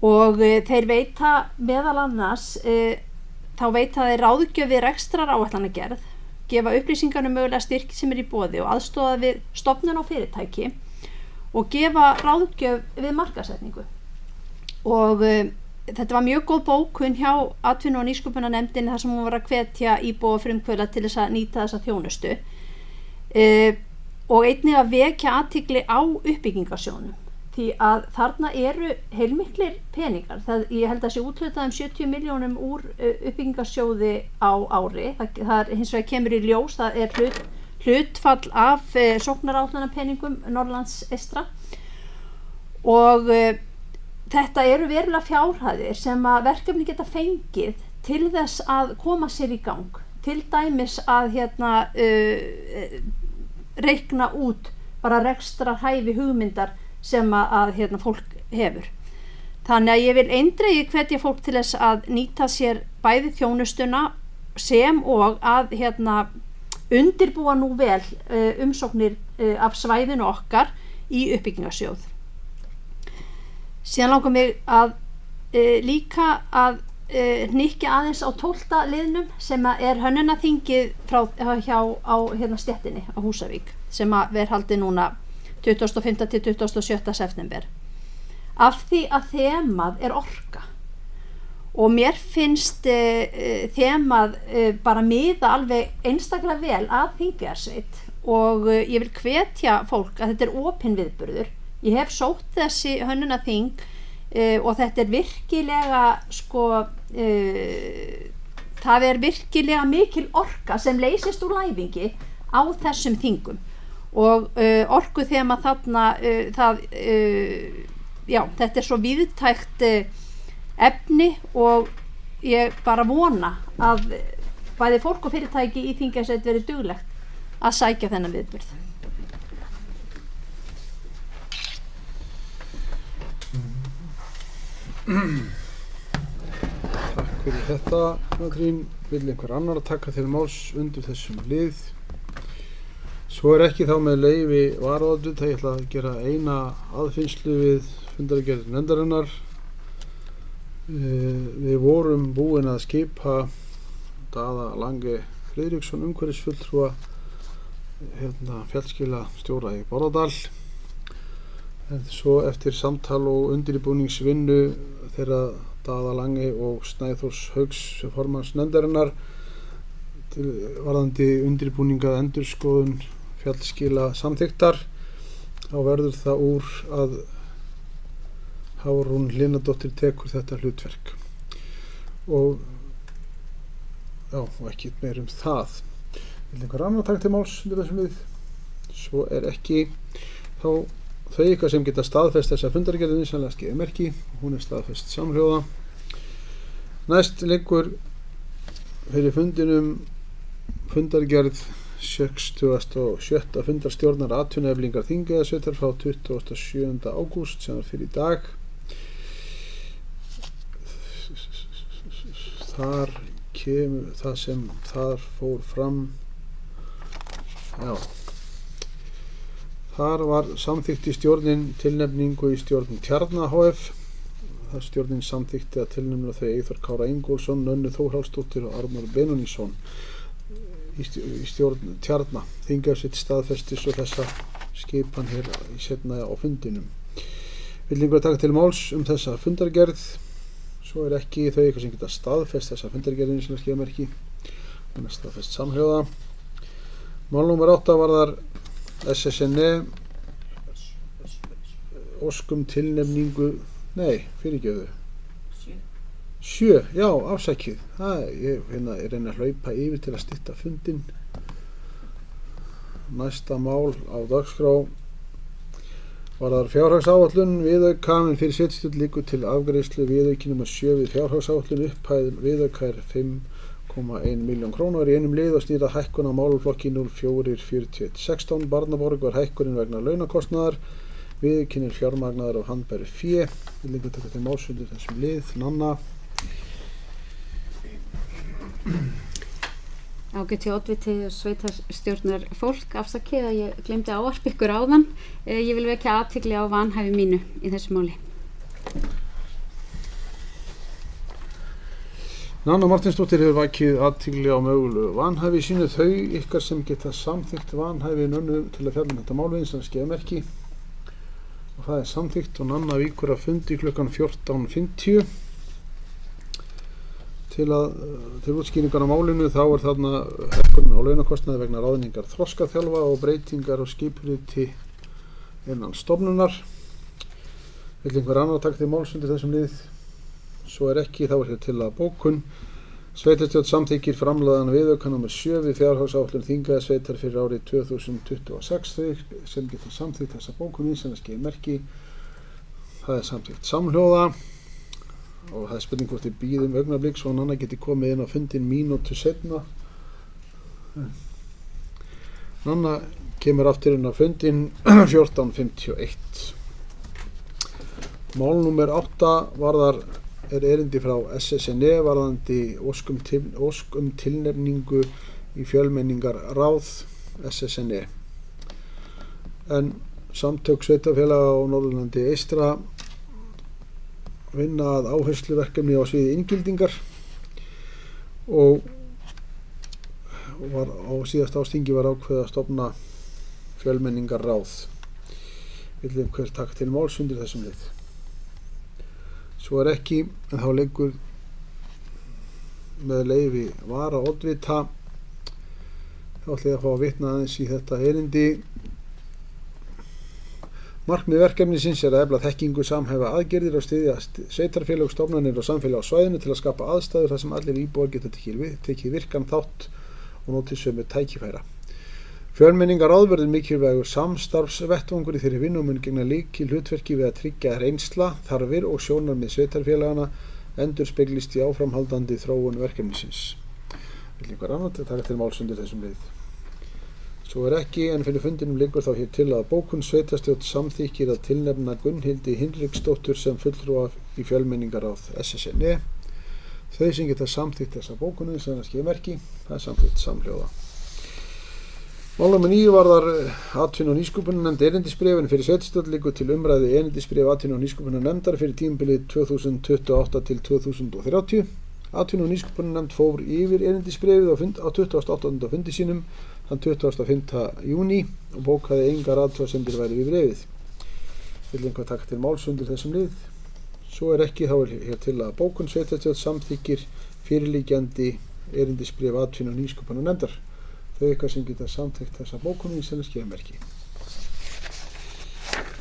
og þeir veita meðal annars þá veita þeir ráðgjöf við rekstrar áætlanagerð, gefa upplýsingar mögulega styrki sem í boði og aðstoða við stofnun á fyrirtæki og gefa ráðgjöf við markaðssetningu. Og þetta var mjög góð bókun hjá atvinnu- og nýsköpunarnefndinni þar sem hún var að hvetja íbúa og frumkvöðla til þess að nýta þessa þjónustu og einnig að vekja athygli á uppbyggingarsjóðnum því að þarna eru heilmiklir peningar. Ég held að sé úthlutað 70 milljónum úr uppbyggingarsjóði á ári. Það hins vegar kemur í ljós, það hlutfall af sóknaráætlunarpeningum Norrlands eystra og þetta eru verulega fjárhæðir sem að verkefni geta fengið til þess að koma sér í gang, til dæmis að reikna út bara rekstrarhæfi hugmyndar sem að fólk hefur. Þannig að ég vil eindregið hvetja fólk til þess að nýta sér bæði þjónustuna sem og að undirbúa nú vel umsóknir af svæðinu okkar í uppbyggingarsjóð. Síðan langar mig að líka að hnykkja aðeins á 12. liðnum sem hönnunarþingið á stéttinni á Húsavík sem ver haldið núna 25. til 27. september. Af því að þemað orka og mér finnst þemað bara miða alveg einstaklega vel að Þingeyjarsveit og ég vil hvetja fólk að þetta opinn viðburður. Ég hef sótt þessi hönnunarþing og þetta virkilega það virkilega mikil orka sem leysist úr læðingi á þessum þingum og orkuþema þarna þetta svo víðtækt efni og ég bara vona að bæði fólk og fyrirtæki í Þingeyjarsveit verið duglegt að sækja þennan viðburð. Takk fyrir þetta, Katrín. Vill einhver annar taka til máls undir þessum lið? Svo ekki þá með leyfi varaoddvita. Ég ætla að gera eina aðfinnslu við fundargerð nefndarinnar. Við vorum búin að skipa Daða Lange Friðriksson umhverfisfulltrúa fjallskilastjóra í Bárðardal. En svo eftir samtal og undirbúningsvinnu þeirra Daða Lange og Snæþórs Hauks formanns nefndarinnar varðandi undirbúninga endurskoðun fjallskila samþykktar, þá verður það úr að Hafrún Linadóttir tekur þetta hlutverk og ekki meir það. Vil einhver annar taka til máls undir þessum lið? Svo ekki, þá þau ykkar sem geta staðfest þessa fundargerð vinsamlega skeiða merki. Hún staðfest samhljóða. Næst liggur fyrir fundinum fundargerð 67. fundarstjórnar atvinnueflingar Þingeyjarsveitar frá 27. ágúst sem var fyrir í dag. Þar kemur það sem þar fór fram. Þar var samþykkt í stjórnin tilnefningu í stjórn Tjarna HF. Það stjórnin samþykti að tilnefna þau Eyþór Kára Ingólfsson, Nönnu Þórhallsdóttir og Arnór Benónísson í stjórn Tjarna. Þingeyjarsveit staðfesti svo þessa skipan hér seinna á fundinum. Vill einhver taka til máls þessa fundargerð? Svo ekki, þau eitthvað sem geta staðfest þessa fundargerðin sem skeiða merki. Hún staðfest samhljóða. Mál númer 8 varðar SSNE óskum tilnefningu, fyrirgefðu. 7, já, afsakið. Ég reyna að hlaupa yfir til að stytta fundin. Næsta mál á dagskrá varðar fjárhagsáætlun viðauka, en fyrir setjastjórn liggur til afgreiðslu viðauki nr. 7 við fjárhagsáætlun. Upphæð viðauka 5,1 milljón krónur í einum lið og snýr að hækkun á málaflokki 044116. Barnaborg var hækkunin vegna launakostnaðar. Viðaukinn fjármagnaður af handbæru fé. Vil einhver taka til máls undir þessum lið? Nanna. Ágæti oddviti sveitarstjórnar fólk, afsakið að ég glemdi að ávarpa ykkur áðan. Ég vil vekja athygli á vanhæfi mínu í þessu máli. Nanna Martinsdóttir hefur vakið athygli á mögulegu vanhæfi sínu. Þau ykkar sem geta samþykkt vanhæfi Nönnu til að fjalla þetta mál sem skeiða merki. Og það samþykkt og Nanna víkur að fundi klukkan 14:50. Til útskýringar á málinu þá þarna hækkun á launakostnaði vegna ráðningar þroskaþjálfa og breytingar á skipuriti innan stofnunar. Vill einhver annar taka til máls undir þessum lið? Svo ekki, þá hér til að bókun. Sveitarstjórn samþykkir framlagðan viðauka nr. 7 við fjárhagsáætlun Þingeyjarsveitar fyrir árið 2026. Þau sem geta samþykkt þessa bókun sem skeiða merki. Það samþykkt samhljóða. Og það spurning hvort við bíðum augnablik svo Nanna geti komið inn á fundin mínútu seinna. Nanna kemur aftur inn á fundin 14:51. Mál númer 8 varðar erindi frá SSNE varðandi ósk tilnefningu í fjölmenningarráð SSNE. En samtök sveitarfélaga á Norðurlandi eystra vinna að áhersluverkefni á sviði inngildingar og var á síðasta ársþingi var ákveðið að stofna fjölmenningarráð. Vill einhver taka til máls undir þessum lið? Svo ekki, en þá liggur með leyfi varaoddvita. Þá ætla ég að fá að vitna aðeins í þetta erindi. Markmið verkefnisins að efla þekkingu, samhæfa aðgerðir og styðja sveitarfélög, stofnanir og samfélag á svæðinu til að skapa aðstæður þar sem allir íbúar geta tekið virkan þátt og notið sömu tækifæra. Fjölmenningarráð verður mikilvægur samstarfsvettvangur í þeirri vinnu og mun gegna lykilhlutverki við að tryggja að reynsla, þarfir og sjónarmið sveitarfélagana endurspeglist í áframhaldandi þróun verkefnisins. Vill einhver annar taka til máls undir þessum lið? Svo ekki, en fyrir fundinum liggur þá hér til að bókun sveitarstjórn samþykkir að tilnefna Gunnhildi Hinriksdóttur sem fulltrúa í fjölmenningaráð SSNE. Þau sem geta samþykkt þessa bókunu sem það merki, það samþykkt samhljóða. Mál nr. 9 varðar atvinnu- og nýsköpunarnefnd erindisbréf, en fyrir sveitarstjórn liggur til umræðu erindisbréf atvinnu- og nýsköpunarnefndar fyrir tímabilið 2028 til 2030. Atvinnu- og nýsköpunarnefnd fór yfir erindisbréfið á 28. fundi sínum þann 25. júní og bókaði engar athugasemdir væru við bréfið. Vill einhver taka til máls undir þessum lið? Svo ekki, þá hér til að bókun sveitarstjórn samþykkir fyrirliggjandi erindisbréf atvinnu- og nýsköpunarnefndar. Þau ykkar sem geta samþykkt þessa bókun í sinni skeiðmerki.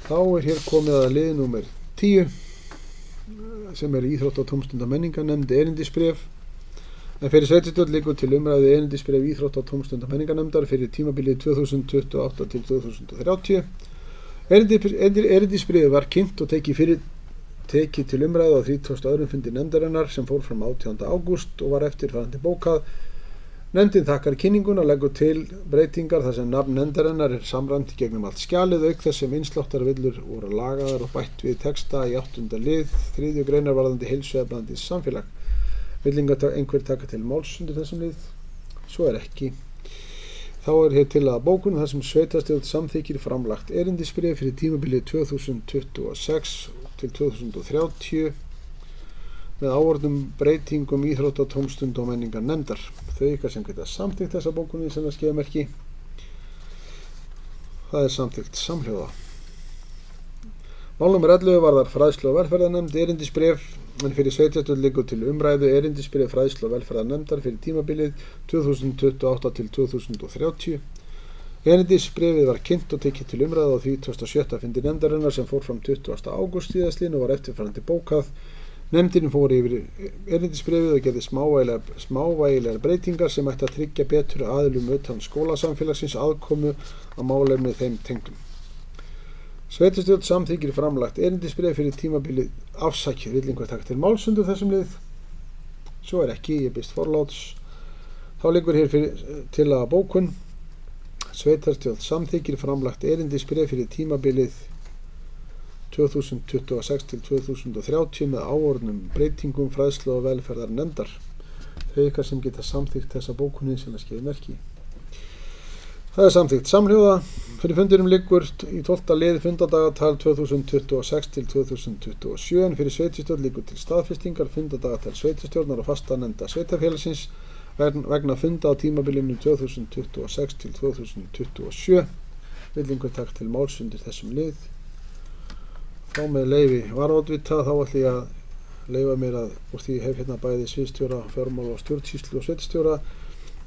Þá hér komið að lið númer 10 sem íþrótta- og tómstundamenningarnefnd erindisbréf. En fyrir sveitarstjórn liggur til umræðu erindisbréf íþrótta- og tómstundamenningarnefndar fyrir tímabilið 2028 til 2030. Erindisbréfið var kynnt og tekið til umræðu á 32. fundi nefndarinnar sem fór fram 18. ágúst og var eftirfarandi bókað. Nefndin þakkar kynninguna og leggur til breytingar þar sem nafn nefndarinnar samræmt í gegnum allt skjalið, auk þess sem innsláttarvillur voru lagaðar og bætt við texta í 8. lið 3. greinar varðandi heilsueflandi samfélag. Vill einhver taka til máls undir þessum lið? Svo ekki. Þá hér til að bókun þar sem sveitarstjórn samþykkir framlagt erindisbréf fyrir tímabilið 2026 til 2030 með áorðnum breytingum íþrótta- og tómstund- og menningarnefndar. Þau ykkar sem geta samþykkt þessa bókun í sinna skeiðmerki. Það samþykkt samhljóða. Mál nr. 11 varðar fræðslu- og velferðarnefnd erindisbréf, en fyrir sveitarstjórn liggur til umræðu erindisbréf fræðslu- og velferðarnefndar fyrir tímabilið 2028 til 2030. Erindisbréfið var kynnt og tekið til umræðu á 37. fundi nefndarinnar sem fór fram 20. ágúst síðastliðinn og var eftirfarandi bókað. Nefndin fór yfir erindisbréfið og gerði smávægilegar breytingar sem ætti að tryggja betur aðilum utan skólasamfélagsins aðkomu að málefni þeim tengdum. Sveitarstjórn samþykkir framlagt erindisbréf fyrir tímabilið afsakið. Vill einhver taka til máls undir þessum lið? Svo ekki, ég biðst forláts. Þá liggur hér til að bókun. Sveitarstjórn samþykkir framlagt erindisbréf fyrir tímabilið 2026 til 2030 með áorðnum breytingum fræðslu- og velferðarnefndar. Þau ykkar sem geta samþykkt þessa bókunni sem skeiðmerki. Það samþykkt samhljóða. Fyrir fundinum liggur í 12. lið fundadagatal 2026 til 2027, en fyrir sveitarstjórn liggur til staðfestingar fundadagatal sveitarstjórnar og fastanefnda sveitarfélagsins vegna funda á tímabilinu 2026 til 2027. Vill einhver taka til máls undir þessum lið? Þá með leyfi varaoddvita, þá ætla ég að leyfa mér að, úr því ég hef hérna bæði sviðsstjóra, fjármála og stjórnsýslu og sveitarstjóra,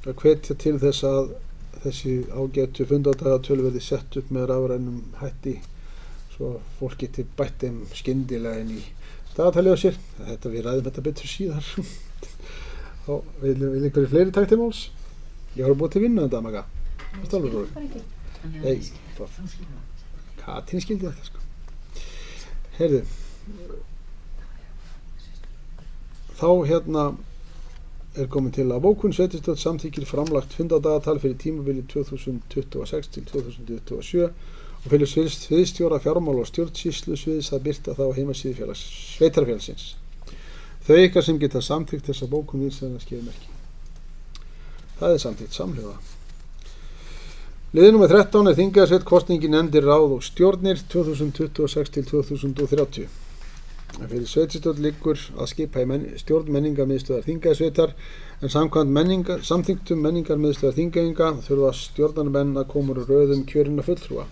að hvetja til þess að þessi ágætu fundadagatöl verði sett upp með rafrænum hætti svo fólk geti bætt þeim skyndilega inn í dagatali á sér. Við ræðum þetta betur síðar. Þá vil einhverju fleiri taka til máls? Ég har búið til vinna þetta, Maga. Það er alveg róið. Nei, Katrín skildi þetta sko. Heyrðu, þá hérna er komin til að bókun sveitarstjórn samþykkir framlagt fundadagatal fyrir tímabilið 2026 til 2027 og fyrir sviðsstjóra fjármála og stjórnsýslu sviðs að birta þá heimasíðu sveitarfélagsins. Þau ykkar sem geta samþykkt þessa bókun í sinna skeiðmerki. Það samþykkt samhljóða. Lið nr. 13 er þingeyjarsveit kosningi nefndir ráð og stjórnir 2026 til 2030. Fyrir sveitarstjórn liggur að skipa í stjórn menningarmiðstöðvar Þingeyjarsveitar, en samkvæmt samþykktum menningarmiðstöðvar Þingeyinga þurfa stjórnarmenn að koma úr röðum kjörinna fulltrúa.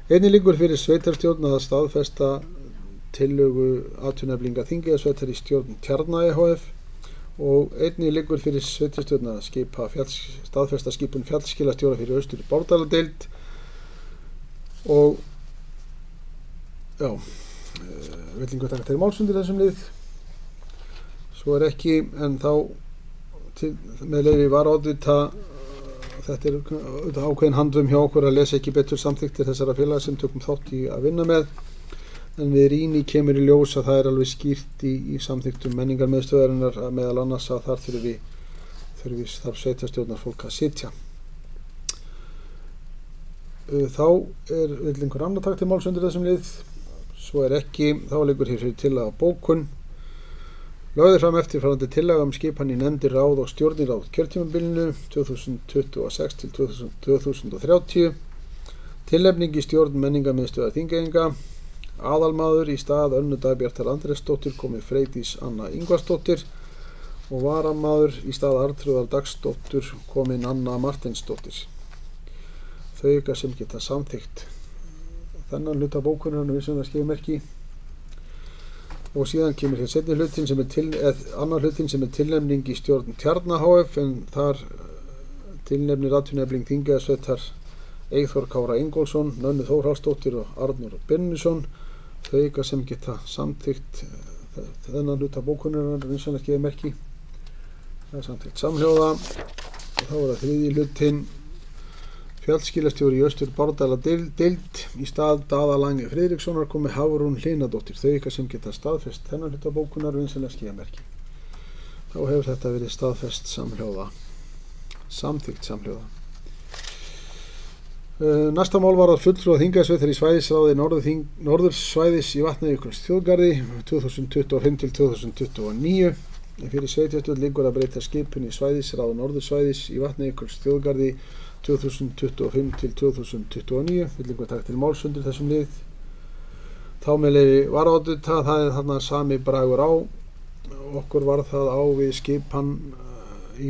Einnig liggur fyrir sveitarstjórn að staðfesta tillögu atvinnueflinga Þingeyjarsveitar í stjórn Tjarna ehf. Og einnig liggur fyrir sveitarstjórn að staðfesta skipun fjallskilastjóra fyrir Austur Bárðardeild og vill einhver taka til máls undir þessum lið? Svo ekki, en þá með leyfi varaoddvita, þetta er ákveðin handum hjá okkur að lesa ekki betur samþykktir þessara félaga sem tökum þátt í að vinna með, en við rýni kemur í ljós að það er alveg skýrt í samþykktum menningarmiðstöðvarinnar að meðal annars að þar þarf sveitarstjórnar fólk að sitja. Þá vill einhver annar taka til máls undir þessum lið? Svo ekki, þá liggur hér fyrir tillaga bókun. Lögð fram eftirfarandi tillaga skipan í nefndir ráð og stjórnir á kjörtímabilinu 2026 til 2030. Tilnefning í stjórn menningarmiðstöðvar Þingeyinga. Aðalmaður í stað Önnu Dagbjartar Andrésdóttur komi Freydís Anna Ingvarsdóttir og varamaður í stað Arnþrúðar Dagsdóttur komi Nanna Marteinsdóttir. Þau ykkar sem geta samþykkt þennan hluta bókunar við sem það skefur merki. Og síðan kemur hér seinni hlutin sem annar hlutin sem tilnefning í stjórn Tjarna HF, en þar tilnefnir atvinnuefling Þingeyjarsveitar Eyþór Kára Ingólfsson, Nönnu Þórhallsdóttir og Arnór Birnisson. Þau ykkar sem geta samþykkt þennan hluta bókunar við sem það skefur merki. Það samþykkt samhljóða. Og þá það þriðji hlutin. Fjallskilastjóri í Austur Bárdala deild í stað Daða Lange Friðrikssonar komi Hafrún Hlynadóttir. Þau ykkar sem geta staðfest þennan hluta bókunar vinsamlega skíðamerki. Þá hefur þetta verið staðfest samhljóða. Samþykkt samhljóða. Næsta mál var að fulltrúa Þingeyjarsveitar í svæðisráði Norðursvæðis í Vatnajökulsþjóðgarði 2025 til 2029. En fyrir sveitarstjórn liggur að breyta skipun í svæðisráð Norðursvæðis í Vatnajökulsþjóðgarði 2025 til 2029. Vill einhver taka til máls undir þessum lið? Þá með leyfi varaoddvita, það þarna sami bragur á. Okkur var það á við skipan í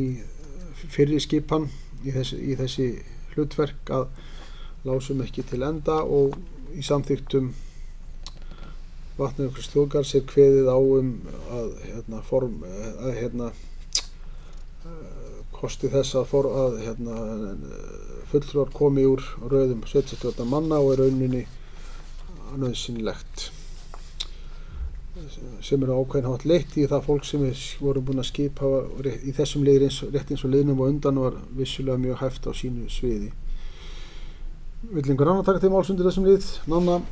fyrri skipan í þessi hlutverk að lásum ekki til enda, og í samþykktum Vatnajökulsþjóðgarðs kveðið á að kosti þess að fulltrúar komi úr röðum sveitarstjórnar manna og rauninni nauðsynlegt, sem ákveðin hátt leitt í það fólk sem við vorum búin að skipa í þessum liðir rétt eins og liðnum og undan var vissulega mjög hæft á sínu sviði. Vill einhver annar taka til máls undir þessum lið? Nanna?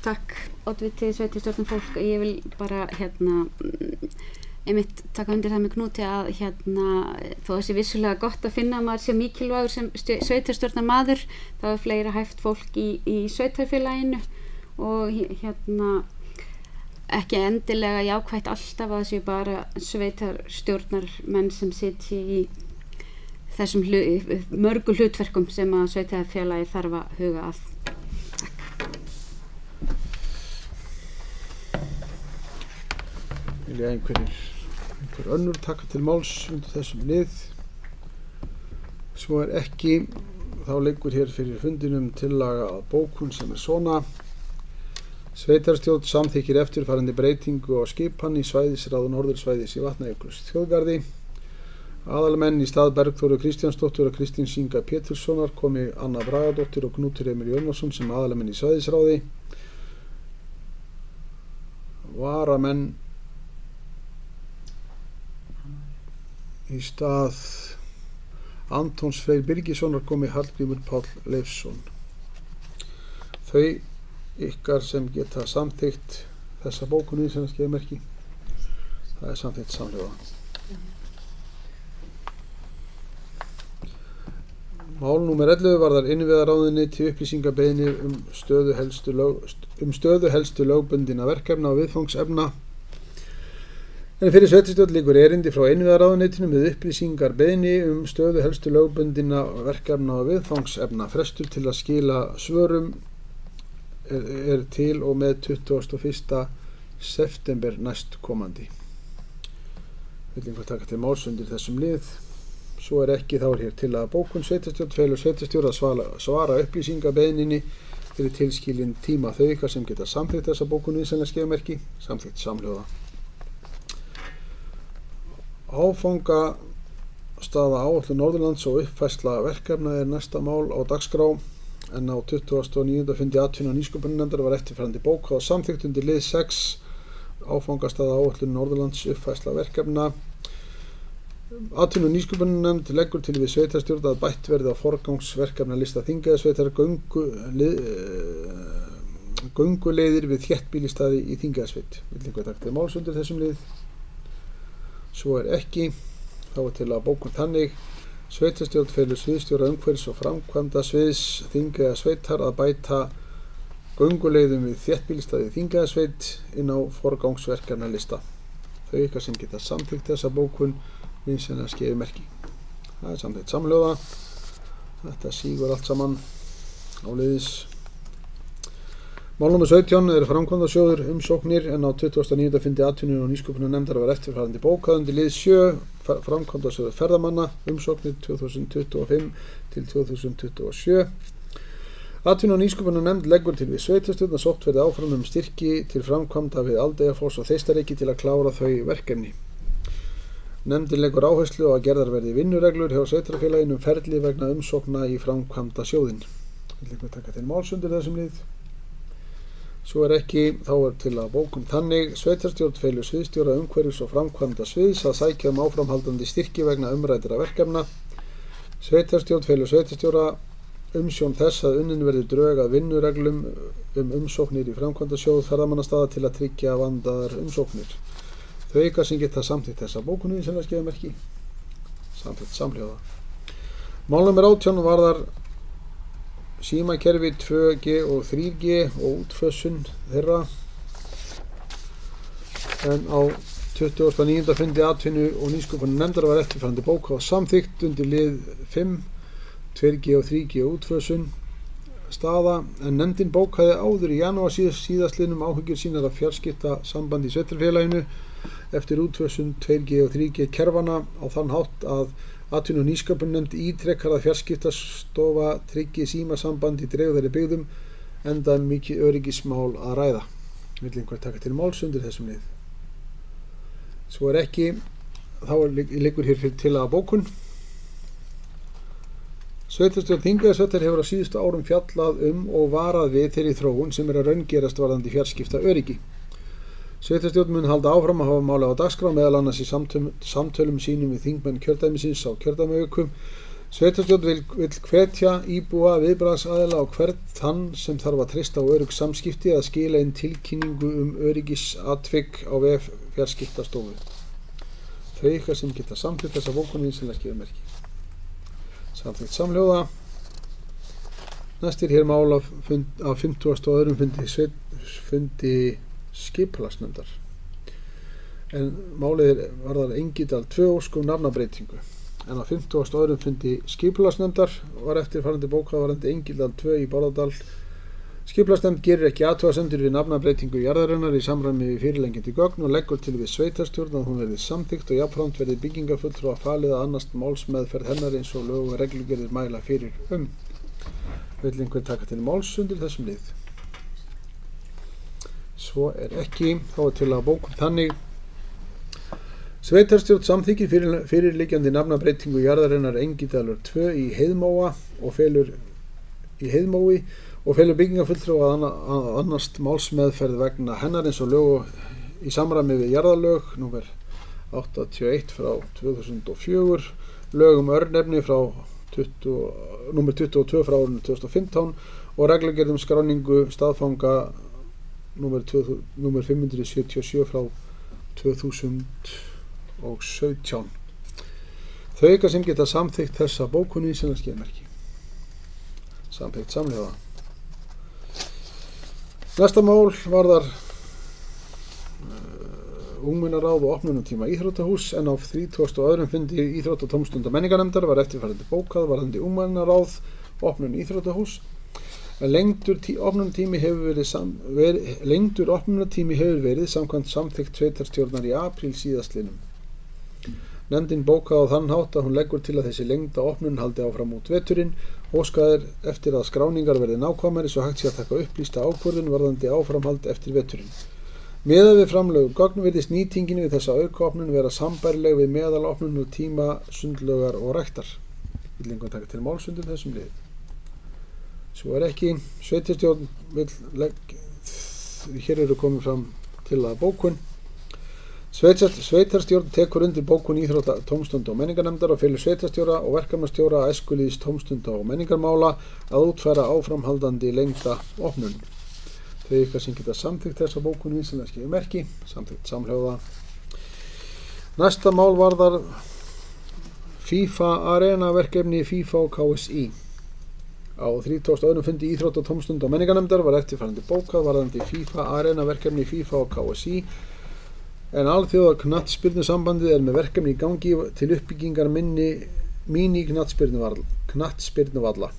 Takk, oddviti sveitarstjórnar fólk. Ég vil bara einmitt taka undir það með Knúti að þó það sé vissulega gott að finna að maður sé mikilvægur sem sveitarstjórnar maður, þá fleira hæft fólk í sveitarfélaginu og ekki endilega jákvætt alltaf að það séu bara sveitarstjórnar menn sem sitji í þessum mörgu hlutverkum sem að sveitarfélagi þarf að huga að. Vilja einhver önnur taka til máls undir þessum lið? Svo ekki, þá liggur hér fyrir fundinum tillaga að bókun sem svona. Sveitarstjórn samþykkir eftirfarandi breytingu á skipan í svæðisráð Norðursvæðis í Vatnajökulsþjóðgarði. Aðalmenn í stað Bergþóru Kristjánsdóttur og Kristíns Inga Péturssonar komi Anna Bragadóttir og Knútur Emil Jónasson sem aðalmenn í svæðisráði. Varamenn í stað Antons Freyr Birgissonar komi Hallgrímur Páll Leifsson. Þau ykkar sem geta samþykkt þessa bókun sem skefur merki. Það samþykkt samhljóða. Mál númer 11 varðar innviðaráðuneyti upplýsingabeiðni um stöðu helstu lögbundinna verkefna og viðfangsefna. En fyrir sveitarstjórn liggur erindi frá innviðaráðuneytinu með upplýsingarbeiðni um stöðu helstu lögbundinna verkefna og viðfangsefna. Frestur til að skila svörum til og með 21. september næstkomandi. Vill einhver taka til máls undir þessum lið? Svo ekki, þá hér til að bókun sveitarstjórn felur sveitarstjórn að svara upplýsingarbeiðninni fyrir tilskilinn tíma. Þau ykkar sem geta samþykkt þessa bókun viðsemlega skefmerki, samþykkt samhljóða. Áfangastaða áætlun Norðurlands og uppfærsla verkefna næsta mál á dagskrá, en á 29. fundi atvinnu- og nýsköpunarnefndar var eftirfarandi bókað og samþykkt undir lið 6 áfangastaða áætlun Norðurlands uppfærsla verkefna. Atvinnu- og nýsköpunarnefnd leggur til við sveitarstjórn að bætt verði á forgangsverkefnalista Þingeyjarsveitar gönguleiðir við þéttbýlisstaði í Þingeyjarsveit. Vill einhver taka til máls undir þessum lið? Svo ekki, Þá til að bókun þannig. Sveitarstjórn felur sviðsstjóra umhverfis og framkvæmda sviðs Þingeyjarsveitar að bæta gönguleiðum við þéttbýlisstaði Þingeyjarsveit inn á forgangsverkefnalista. Þau ykkar sem geta samþykkt þessa bókun vinsamlega skefið merki. Það er samþykkt samhljóða. Þetta sígur allt saman áleiðis. Mál nr. 17 er framkvæmdasjóður umsóknir en á 29. fundi atvinnuvega- og nýsköpunarnefndar var eftirfarandi bókað undir lið 7 framkvæmdasjóður ferðamanna umsóknir 2025 til 2027. Atvinnu- og nýsköpunarnefnd leggur til við sveitarstjórn að sótt verði áfram styrki til framkvæmda við Aldeyjarfoss og Þeistareykji til að klára þau verkefni. Nefndin leggur áherslu á að gerðar verði vinnureglur hjá sveitarfélaginu ferli vegna umsókna í framkvæmdasjóðinn. Vil einhver taka til máls undir þessum lið? Svo er ekki, þá er til að bókun þannig. Sveitarstjórn felur sviðsstjóra umhverfis og framkvæmda sviðs að sækja áframhaldandi styrki vegna umræddra verkefna. Sveitarstjórn felur sveitarstjóra umsjón þess að unnin verði drög að vinnureglum umsóknir í framkvæmdasjóð ferðamannastaða til að tryggja vandaðar umsóknir. Þau ykkar sem geta samþykkt þessa bókun sem það skefur merki. Samþykkt samhljóða. Mál nr. 18 varðar símakerfi 2G og 3G og útfösun þeirra. En á 29. fundi atvinnu- og nýsköpunarnefndar var eftirfarandi bókað samþykkt undir lið 5 2G og 3G og útfösun staða, en nefndin bókaði áður í janúar síðastliðnum áhyggjur sínar af fjarskiptasambandi í sveitarfélaginu eftir útfösun 2G og 3G kerfana á þann hátt að atvinnu- og nýsköpunarnefnd ítrekar að fjarskiptastofa tryggi símasamband í dreifðari byggðum enda mikið öryggismál að ræða. Vill einhver taka til máls undir þessum lið? Svo er ekki, þá liggur hér fyrir til að bókun. Sveitarstjórn Þingeyjarsveitar hefur á síðustu árum fjallað og varað við þeirri þróun sem er að raungerast varðandi fjarskipta öryggi. Sveitarstjórn mun halda áfram að hafa málið á dagskrá meðal annars í samtölum sínum við þingmenn kjördæmisins á kjördæmaaukum. Sveitarstjórn vill hvetja íbúa, viðbragðsaðila og hvern þann sem þarf að treysta á örugg samskipti að skila inn tilkynningu öryggisatvik á vef fjarskiptastofu. Þau ykkar sem geta samþykkt þessa bókun sem það skefur merki. Samþykkt samhljóða. Næst er hér mál af 52. fundi skipulagsnefndar. En málið varðar Engidal 2 ósk nafnabreytingu. En á 52. fundi skipulagsnefndar var eftirfarandi bókað varðandi Engidal 2 í Bárðardal. Skipulagsnefnd gerir ekki athugasemdir við nafnabreytingu jarðarinnar í samræmi við fyrirliggjandi gögn og leggur til við sveitarstjórn að hún verði samþykkt og jafnframt verði byggingafulltrúa falið að annast málsmeðferð hennar eins og lög og reglugerðir mæla fyrir Vill einhver taka til máls undir þessum lið? Svo er ekki, þá er til að bókun þannig. Sveitarstjórn samþykkir fyrirliggjandi nafnabreytingu jarðarinnar Engidalur 2 í Heiðmói og felur byggingafulltrúa að annast málsmeðferð vegna hennar eins og lög í samræmi við jarðalög nr. 81 frá 2004, lög örnefni frá nr. 22 frá árinu 2015 og reglugerð skráningu staðfanga nr. 577 frá 2017. Þau ykkar sem geta samþykkt þessa bókun sem það skefur merki. Samþykkt samhljóða. Næsta mál varðar ungmennaráð og opnunartíma íþróttahús en á 32. fundi íþrótta- og tómstunda menningarnefndar var eftirfarandi bókað varðandi ungmennaráð og opnun íþróttahús. Lengdur opnunartími hefur verið samkvæmt samþykkt sveitarstjórnar í apríl síðastliðnum. Nefndin bókað á þann hátt að hún leggur til að þessi lengda opnun haldi áfram út veturinn. Óskað eftir að skráningar verði nákvæmari svo hægt sé að taka upplýsta ákvörðun varðandi áframhald eftir veturinn. Miðað við framlögu gögn virðist nýtingin við þessa aukaopnun vera sambærileg við meðalopnun og tíma sundlaugar og ræktar. Vill einhver taka til máls undir þessum lið? Svo er ekki. Sveitarstjórn hér eru komið fram til að bókun. Sveitarstjórn tekur undir bókun íþrótta, tómstunda og menningarnefndar og felur sveitarstjóra og verkefnastjóra æskulýðs, tómstunda og menningarmála að útfæra áframhaldandi lengda opnun. Þau ykkar sem geta samþykkt þessa bókun sem það skefur merki. Samþykkt samhljóða. Næsta mál varðar FIFA Arena verkefni FIFA og KSÍ. Á 32. fundi íþrótta- og tómstunda og menningarnefndar var eftirfarandi bókað varðandi FIFA Arena verkefni FIFA og KSÍ en alþjóða knattspyrnusambandið er með verkefni í gangi til uppbyggingar míní knattspyrnuvalla.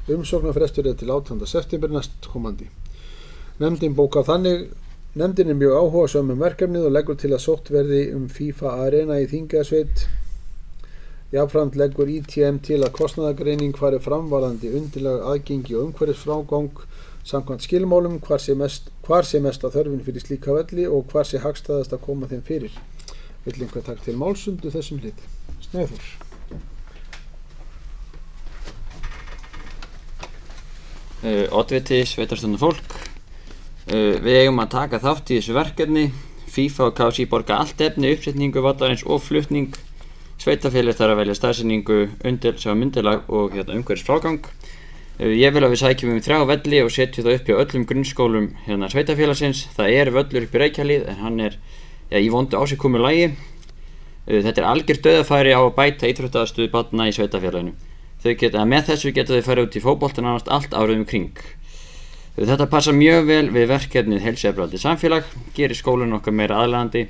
Umsóknarfrestur er til 18. september næstkomandi. Nefndin bókar þannig. Nefndin er mjög áhugasöm verkefnið og leggur til að sótt verði FIFA Arena í Þingeyjarsveit. Jafnframt leggur ITM til að kostnaðargreining fari fram varðandi undirlag aðgengi og umhverfisfrágang samkvæmt skilmálum hvar sé mesta þörfin fyrir slíka velli og hvar sé hagstæðast að koma þeim fyrir. Vill einhver taka til máls undir þessum hlið? Snæþór. Oddviti, sveitarstjórnar fólk. Við eigum að taka þátt í þessu verkefni. FIFA og KSÍ borga allt efni, uppsetningu vallarins og flutning. Sveitarfélagið þarf að velja staðsetningu, myndirlag og umhverfisfrágang. Ég vil að við sækjum 3 velli og setjum það upp hjá öllum grunnskólum sveitarfélagsins. Það er völlur upp í Reykjahlíð en hann er í vondu ásigkomu lagi. Þetta er algjört dauðafæri á að bæta íþróttaaðstöðu barna í sveitarfélaginu. Með þessu geta þau farið út í fótbolta nánast allt árið kring. Þetta passar mjög vel við verkefnið heilsueflandi samfélag, gerir skólann okkar meira aðlaðandi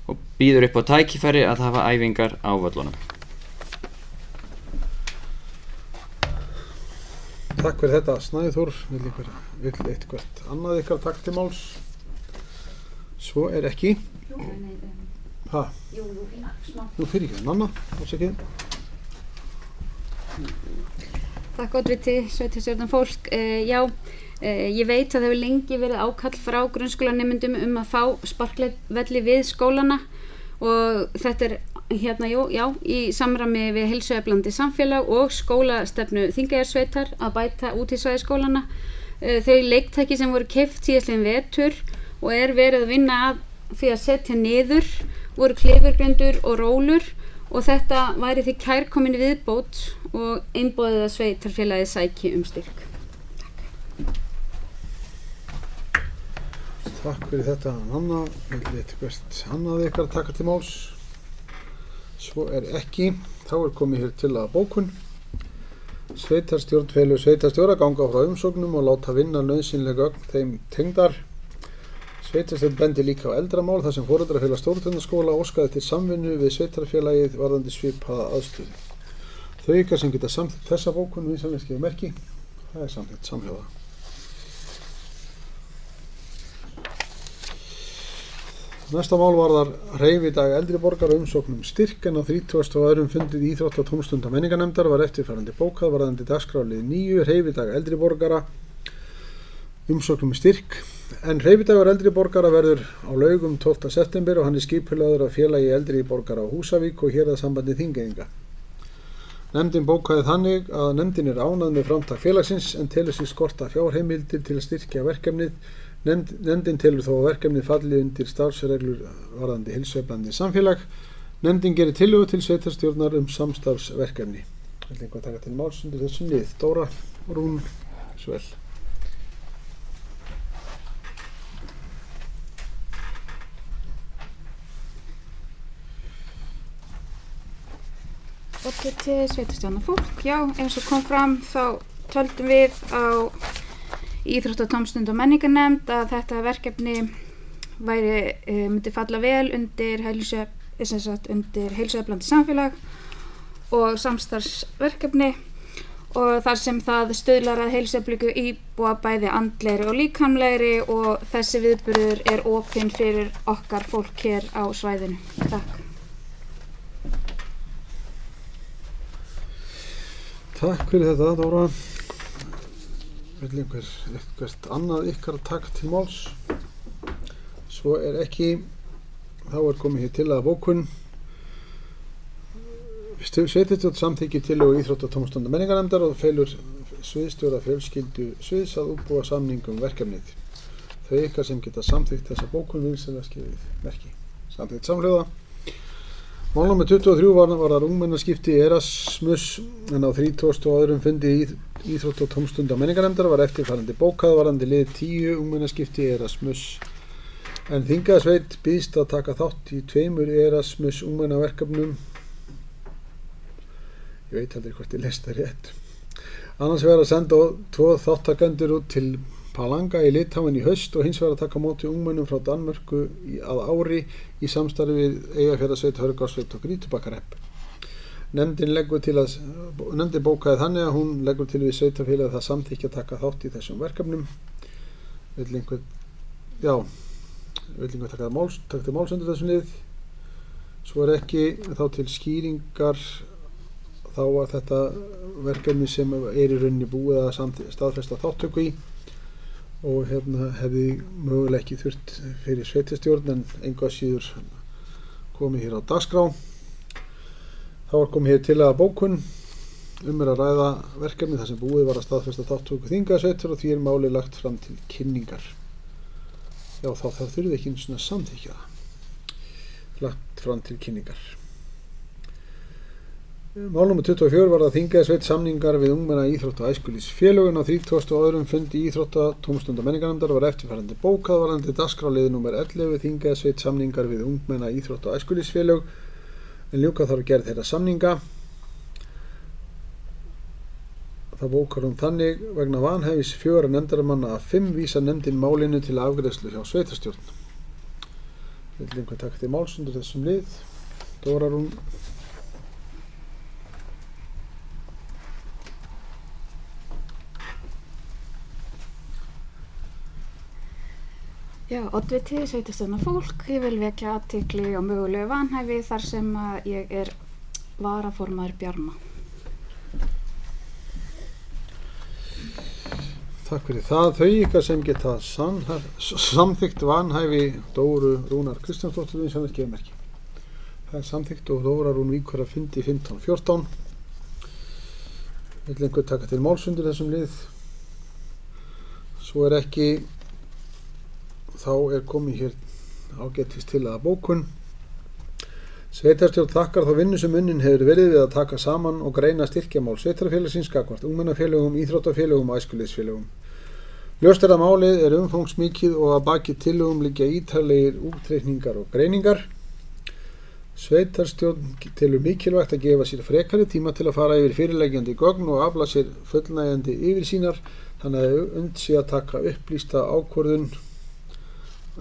og býður upp á tækifæri að hafa æfingar á völlunum. Takk fyrir þetta, Snæþór. Vill eitthvað annað ykkar taka til máls? Svo er ekki. Nú fyrir ekki, Nanna, ásækið. Takk oddviti, sveitarstjórnar fólk. Ég veit að það hefur lengi verið ákall frá grunnskólanemendum að fá sparkvelli við skólana og þetta er í samræmi við heilsueflandi samfélag og skólastefnu Þingeyjarsveitar að bæta útisvæði skólana. Þau leiktæki sem voru keypt síðastliðinn vetur og er verið að vinna að því að setja niður voru klifurgrindur og rólur og þetta væri því kærkomin viðbót og einboðið að sveitarfélagið sæki styrk. Takk fyrir þetta, Nanna. Vill eitthvað annað ykkar taka til máls? Svo er ekki. Þá er komið hér til að bókun. Sveitarstjórn felur sveitarstjóra ganga frá umsóknum og láta vinna nauðsynleg gögn þeim tengdar. Sveitarstjórn bendir líka á eldramál þar sem foreldrafélag Stórtúnaskóla óskaði til samvinnu við sveitarfélagið varðandi svipaða aðstöðu. Þau ykkar sem geta samþykkt þessa bókun vinsamlegast gefið merki. Það er samþykkt samhljóða. Næsta mál varðar hreyfidag eldri borgara umsóknum styrk en á 32. fundið íþrótta- og tómstunda menningarnefndar var eftirfarandi bókað varðandi dagskrárlið 9 hreyfidag eldri borgara umsóknum styrk en hreyfidagur eldri borgara verður á Laugum 12. september og hann er skipulagður af félagi eldri borgara á Húsavík og héraðssambandi Þingeyinga. Nefndin bókaði þannig að nefndin er ánægð með framtak félagsins en telur sig skorta fjárheimildir til að styrkja verkefnið. Nefndin telur þó að verkefnið falli undir starfsreglur varðandi heilsueflandi samfélag. Nefndin gerir tillögu til sveitarstjórnar samstarfsverkefni. Vil einhver taka til máls undir þessum lið? Dóra, Rún, Svel. Oddviti, sveitarstjórnar fólk. Já, eins og kom fram þá töldum við á íþrótta- og tómstunda og menningarnefnd að þetta verkefni myndi falla vel undir heilsueflandi samfélag og samstarfsverkefni og þar sem það stuðlar að heilsueflingu íbúa bæði andlegri og líkamlegri og þessi viðburður er opinn fyrir okkar fólk hér á svæðinu. Takk. Takk fyrir þetta, Dóra. Vil einhver eitthvað annað ykkar taka til máls? Svo er ekki. Þá er komið hér til að bókun. Sveitarstjórn samþykkir tillögu íþrótta- og tómstunda menningarnefndar og felur sviðsstjóra fjölskyldu sviðs að útbúa samning verkefnið. Þau ykkar sem geta samþykkt þessa bókun vinsamlegast gefið merki. Samþykkt samhljóða. Mál númer 23 varðar ungmennaskipti Erasmus en á 32. fundi íþrótta- og tómstunda menningarnefndar var eftirfarandi bókað varðandi lið 10 ungmennaskipti Erasmus. En Þingeyjarsveit býðst að taka þátt í 2 Erasmus ungmennaverkefnum Ég veit aldrei hvort ég lest það rétt. Annars vegar að senda 2 þáttakendur út til Palanga í Litháen í haust og hins vegar að taka á móti ungmennum frá Danmörku að ári í samstarfi við Eyjafjarðarsveit, Hörgársveit og Grýtubakkarhrepp. Nefndin bókaði þannig að hún leggur til við sveitarfélagið að það samþykkja að taka þátt í þessum verkefnum. Vill einhver taka til máls undir þessum lið? Svo ekki þá til skýringar þá að þetta verkefni sem í rauninni búið að staðfesta þáttöku í og hefði mögulega ekki þurft fyrir sveitarstjórn en engu að síður komið hér á dagskrá. Þá komið hér til að bókun að ræða verkefni þar sem búið var að staðfesta þáttöku Þingeyjarsveitar og því málið lagt fram til kynningar. Já, þá þurfið ekki einu svona samþykkja það. Lagt fram til kynningar. Mál nr. 24 var að Þingeyjarsveit samningar við ungmenna íþrótta- og æskulýðsfélögin á 32. fundi íþrótta, tómstunda menningarnefndar var eftirfarandi bókað varðandi dagskrárlið nr. 11 Þingeyjarsveit samningar við ungmenna íþrótta- og æskulýðsfélög en ljúka þarf gerð þeirra samninga. Það bókar þannig vegna vanhæfis 4 nefndarmanna af 5 vísar nefndin málinu til afgreiðslu hjá sveitarstjórn. Vill einhver taka til máls undir þessum lið? Dóra Rún. Já, oddviti, sveitarstjórnarfólk, ég vil vekja athygli á mögulegu vanhæfi þar sem að ég varaformaður Bjarma. Takk fyrir það. Þau ykkar sem geta samþykkt vanhæfi Dóru Rúnar Kristjánsdóttur sem er geðmerki. Það samþykkt og Dóra Rún víkur að fundi 15.14. Vill einhver taka til máls undir þessum lið? Svo ekki þá komið hér ágætis til að bókun. Sveitarstjórn þakkar þá vinnu sem unnin hefur verið við að taka saman og greina styrkjamál sveitarfélagsins gagnvart ungmennafélögum, íþróttafélögum og æskulýðsfélögum. Ljóst að málið umfangsmikið og að baki tillögum liggja ítarlegir útreikningar og greiningar. Sveitarstjórn telur mikilvægt að gefa sér frekari tíma til að fara yfir fyrirliggjandi gögn og afla sér fullnægjandi yfirsýnar þannig að unnt sé að taka upplýsta ákvörðun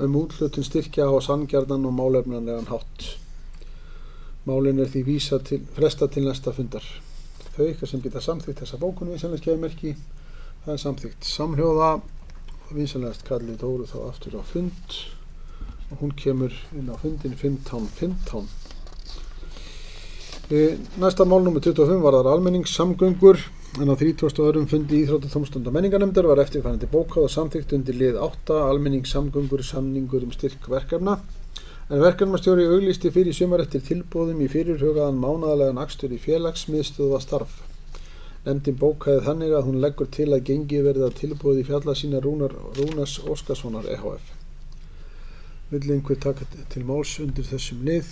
úthlutun styrkja á sanngjarnan og málefnanlegan hátt. Málin því frestað til næsta fundar. Þau ykkar sem geta samþykkt þessa bókun vinsamlegast geðmerki. Það samþykkt samhljóða og vinsamlegast kallið Dóru þá aftur á fund og hún kemur inn á fundin 15.15. Næsta mál nr. 25 var almenningssamgöngur en á 32. fundi íþrótta- tómstunda menningarnefndar var eftirfarandi bókað og samþykkt undir lið 8 almenningssamgöngur samningur styrk verkefna en verkefnastjóri auglýsti fyrir sumar eftir tilboðum í fyrirhugaðan mánaðarlegan akstur í félagsmiðstöðva starf. Nefndin bókaði þannig að hún leggur til að gengið verði að tilboði fjallasýna Rúnars Óskarssonar EHF. Vill einhver taka til máls undir þessum lið?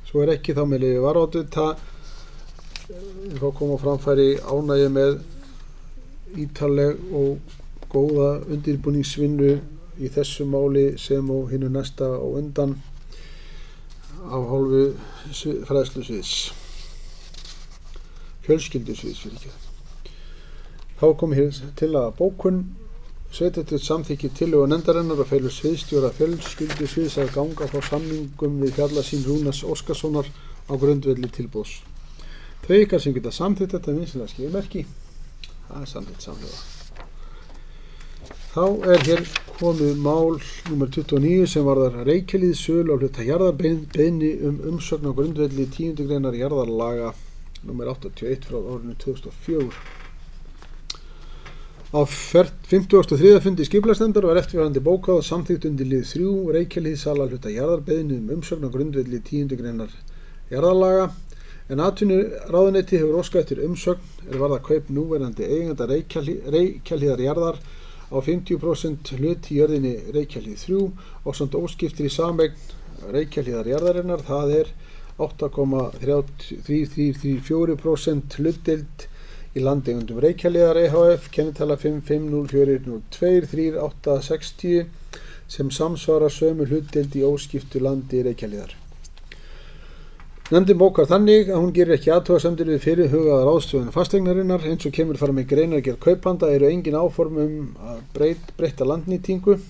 Svo ekki þá með leyfi varaoddvita. Þá koma á framfæri ánægju með ítarleg og góða undirbúningsvinnu í þessu máli sem og hinu næsta og undan af hálfu fræðslusviðs. Fjölskyldusviðs fyrir ekki. Þá kom hér til að bókun sveitarstjórn samþykkir tillögu nefndarinnar og felur sviðsstjóra fjölskyldusviðs að ganga frá samningum við fjallasýn Rúnars Óskarssonar á grundvelli tilboðs. Þau ykkar sem geta samþykkt þetta vinsamlegast geðmerki. Það samþykkt samhljóða. Þá hér komið mál nr. 29 sem varðar Reykjalíð sölu á hluta jarðarbeiðni umsögn á grundvelli 10. greinar jarðarlaga nr. 81 frá árinu 2004. Á 53. fundi skipulagsnefndar var eftirfarandi bókað og samþykkt undir lið 3 Reykjalíð sala hluta jarðarbeiðni umsögn á grundvelli 10. greinar jarðarlaga en atvinnuráðuneyti hefur óskað eftir umsögn varðar kaup núverandi eiganda Reykjalíðar jarðar á 50% hlut í jörðinni Reykjalíð 3 og samt óskiptir í sameign Reykjalíðar jarðarinnar, það 8,3334% hlutdeild í landeigendum Reykjalíðar EHF, kennitala 5504023860 sem samsvarar sömu hlutdeild í óskiptu landi Reykjalíðar. Nefndin bókar þannig að hún gerir ekki athugasemdir við fyrirhugaða ráðstöfun fasteignarinnar. Eins og kemur fram í greinargerð kaupanda eru engin áform að breytta landnýtingu.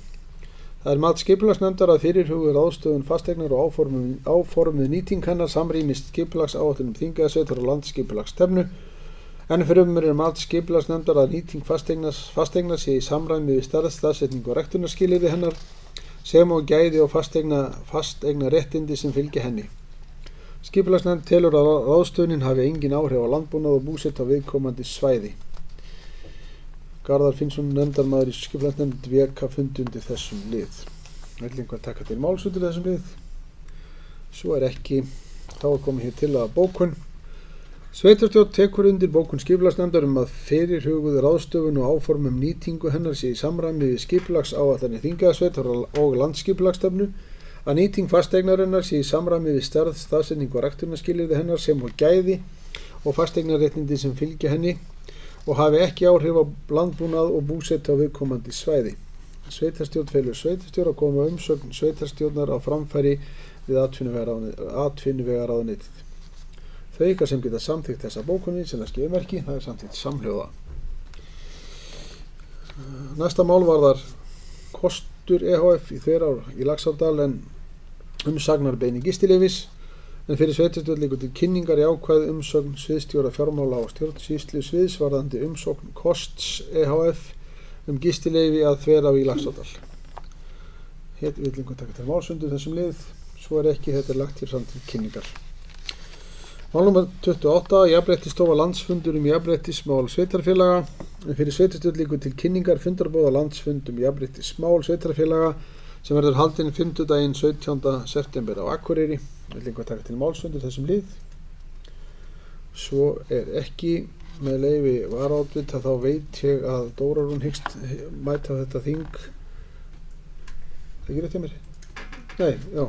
Það er mat skipulagsnefndar að fyrirhuguð ráðstöfun fasteignar og áformuð nýting hennar samrýmist skipulagsáætlunum Þingeyjarsveitar og landsskipulagsstefnu. Enn fremur er mat skipulagsnefndar að nýting fasteignar sé í samræmi við stærð, staðsetningu og ræktunarskilyrði hennar sem og gæði og fasteignaréttindi sem fylgja henni. Skipulagsnefnd telur að ráðstöfunin hafi engin áhrif á landbúnað og búseta á viðkomandi svæði. Garðar Finnsson, nefndarmaður í skipulagsnefnd, vék að fundi undir þessum lið. Vill einhver taka til máls undir þessum lið? Svo er ekki. Þá er komið hér til að bókun. Sveitarstjórn tekur undir bókun skipulagsnefndar að fyrirhuguð ráðstöfun og áform nýtingu hennar sé í samræmi við skipulagsáætlanir Þingeyjarsveitar og landsskipulagsstefnu, að nýting fasteignarinnar sé í samræmi við stærð, staðsetningu og ræktunarskilyrði hennar sem og gæði og fasteignaréttindi sem fylgja henni og hafi ekki áhrif á landbúnað og búseta á viðkomandi svæði. Sveitarstjórn felur sveitarstjóra að koma umsögn sveitarstjórnar á framfæri við atvinnuvegaráðuneytið. Þau ykkar sem geta samþykkt þessa bókunin sem það skeiðmerki, það er samþykkt samhljóða. Næsta mál varðar Kostur EHF í Þverár í Laxárdal en umsagnarbeiðni gistileyfis. En fyrir sveitarstjórn liggur til kynningar í ákvæði umsögn sviðsstjóra fjármála og stjórnsýslu sviðs varðandi umsókn Kosts EHF gistileyfi að Þverá í Laxárdal. Hér vill einhver taka til máls undir þessum lið. Svo er ekki, þetta er lagt hér samt til kynningar. Mál nr. 28. Jafnréttisstofa landsfundur jafnréttismál sveitarfélaga. En fyrir sveitarstjórn liggur til kynningar fundarboð á landsfund jafnréttismál sveitarfélaga sem verður haldinn 5. 17. september á Akureyri. Vill einhver taka til máls undir þessum lið? Svo er ekki. Með leyfi varaoddvita þá veit ég að Dóra Rún hyggst mæta þetta þing. Það ekki rétt hjá mér? Nei, já.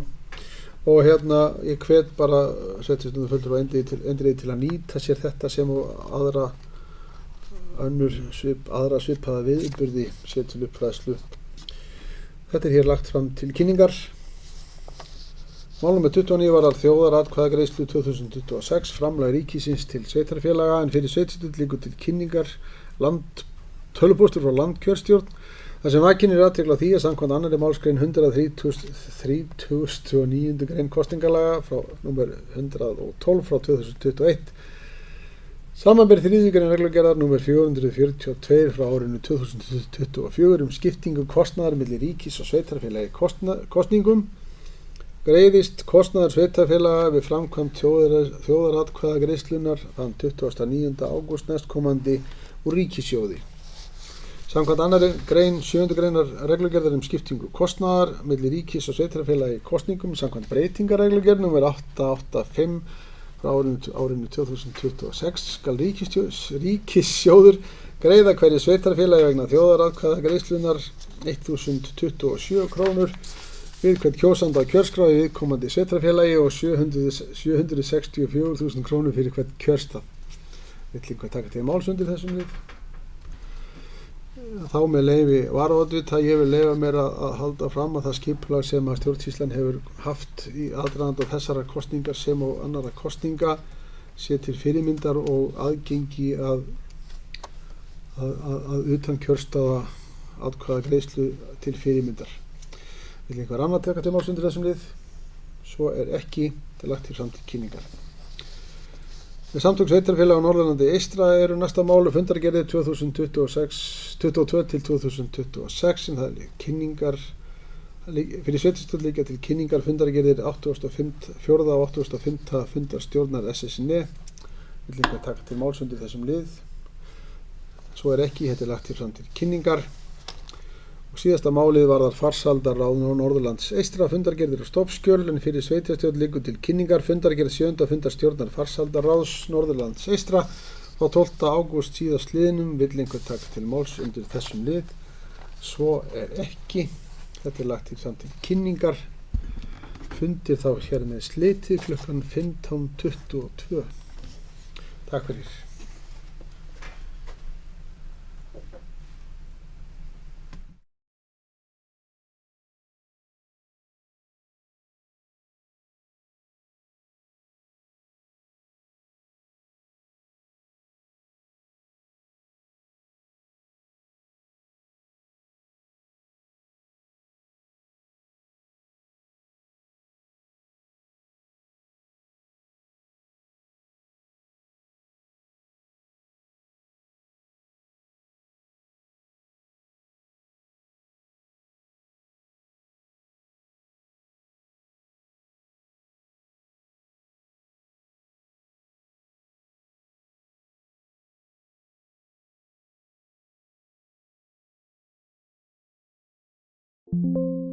Og ég hvet bara sveitarstjórnarfulltrúa endrið til að nýta sér þetta sem og aðra svipaða viðburði sér til uppfræðslu. Þetta er hér lagt fram til kynningar. Mál nr. 29 varðar þjóðaratkvæðagreiðslu 2026, framlag ríkisins til sveitarfélaga, en fyrir sveitarstjórn liggur til kynningar tölvupóstur frá landkjörstjórn, þar sem vakin er athygli á því að samkvæmt 2. málsgrein 139. grein kosningalaga frá nr. 112 frá 2021, samanber 3. grein reglugerðar nr. 442 frá árinu 2024 skiptingu kostnaðar milli ríkis og sveitarfélagi kosningum, greiðist kostnaður sveitarfélaga við framkvæmd þjóðaratkvæðagreiðslunnar þann 29. ágúst næstkomandi úr ríkissjóði. Samkvæmt 2. grein 7. greinar reglugerðar skiptingu kostnaðar milli ríkis og sveitarfélagi kosningum samkvæmt breytingareglugerð nr. 885 frá árinu 2026 skal ríkissjóður greiða hverju sveitarfélagi vegna þjóðaratkvæðagreiðslunnar 1027 krónur við hvern kjósanda á kjörskrá í viðkomandi sveitarfélagi og 764.000 krónur fyrir hvern kjörstað. Vill einhver taka til máls undir þessum lið? Þá með leyfi varaoddvita, ég vil leyfa mér að halda fram að það skipulag sem að stjórnsýslan hefur haft í aðdraganda þessara kosningar sem og annarra kosninga sé til fyrirmyndar og aðgengi að utan kjörstaða atkvæðagreiðslu til fyrirmyndar. Vil einhver annar taka til máls undir þessum lið? Svo er ekki, þetta er lagt til samt til kynningar. Með samtök sveitarfélaga á Norðurlandi eystra eru næsta málu fundargerðir 2022 til 2026 en það er kynningar fyrir sveitarstjórn liggja til kynningar fundargerðir 4. og 85. fundarstjórnar SSNE. Vil einhver taka til máls undir þessum lið? Svo er ekki, þetta er lagt til samt til kynningar. Og síðasta málið varðar farsældarráð Norðurlands eystra fundargerðir og stoppskjöl en fyrir sveitarstjórn liggur til kynningar fundargerð 7. fundarstjórnar farsældarráðs Norðurlands eystra frá 12. ágúst síðast liðnum. Vill einhver taka til máls undir þessum lið? Svo er ekki, þetta er lagt til samt til kynningar. Fundir þá hér með slitið klukkan 15:22. Takk fyrir. Thank you.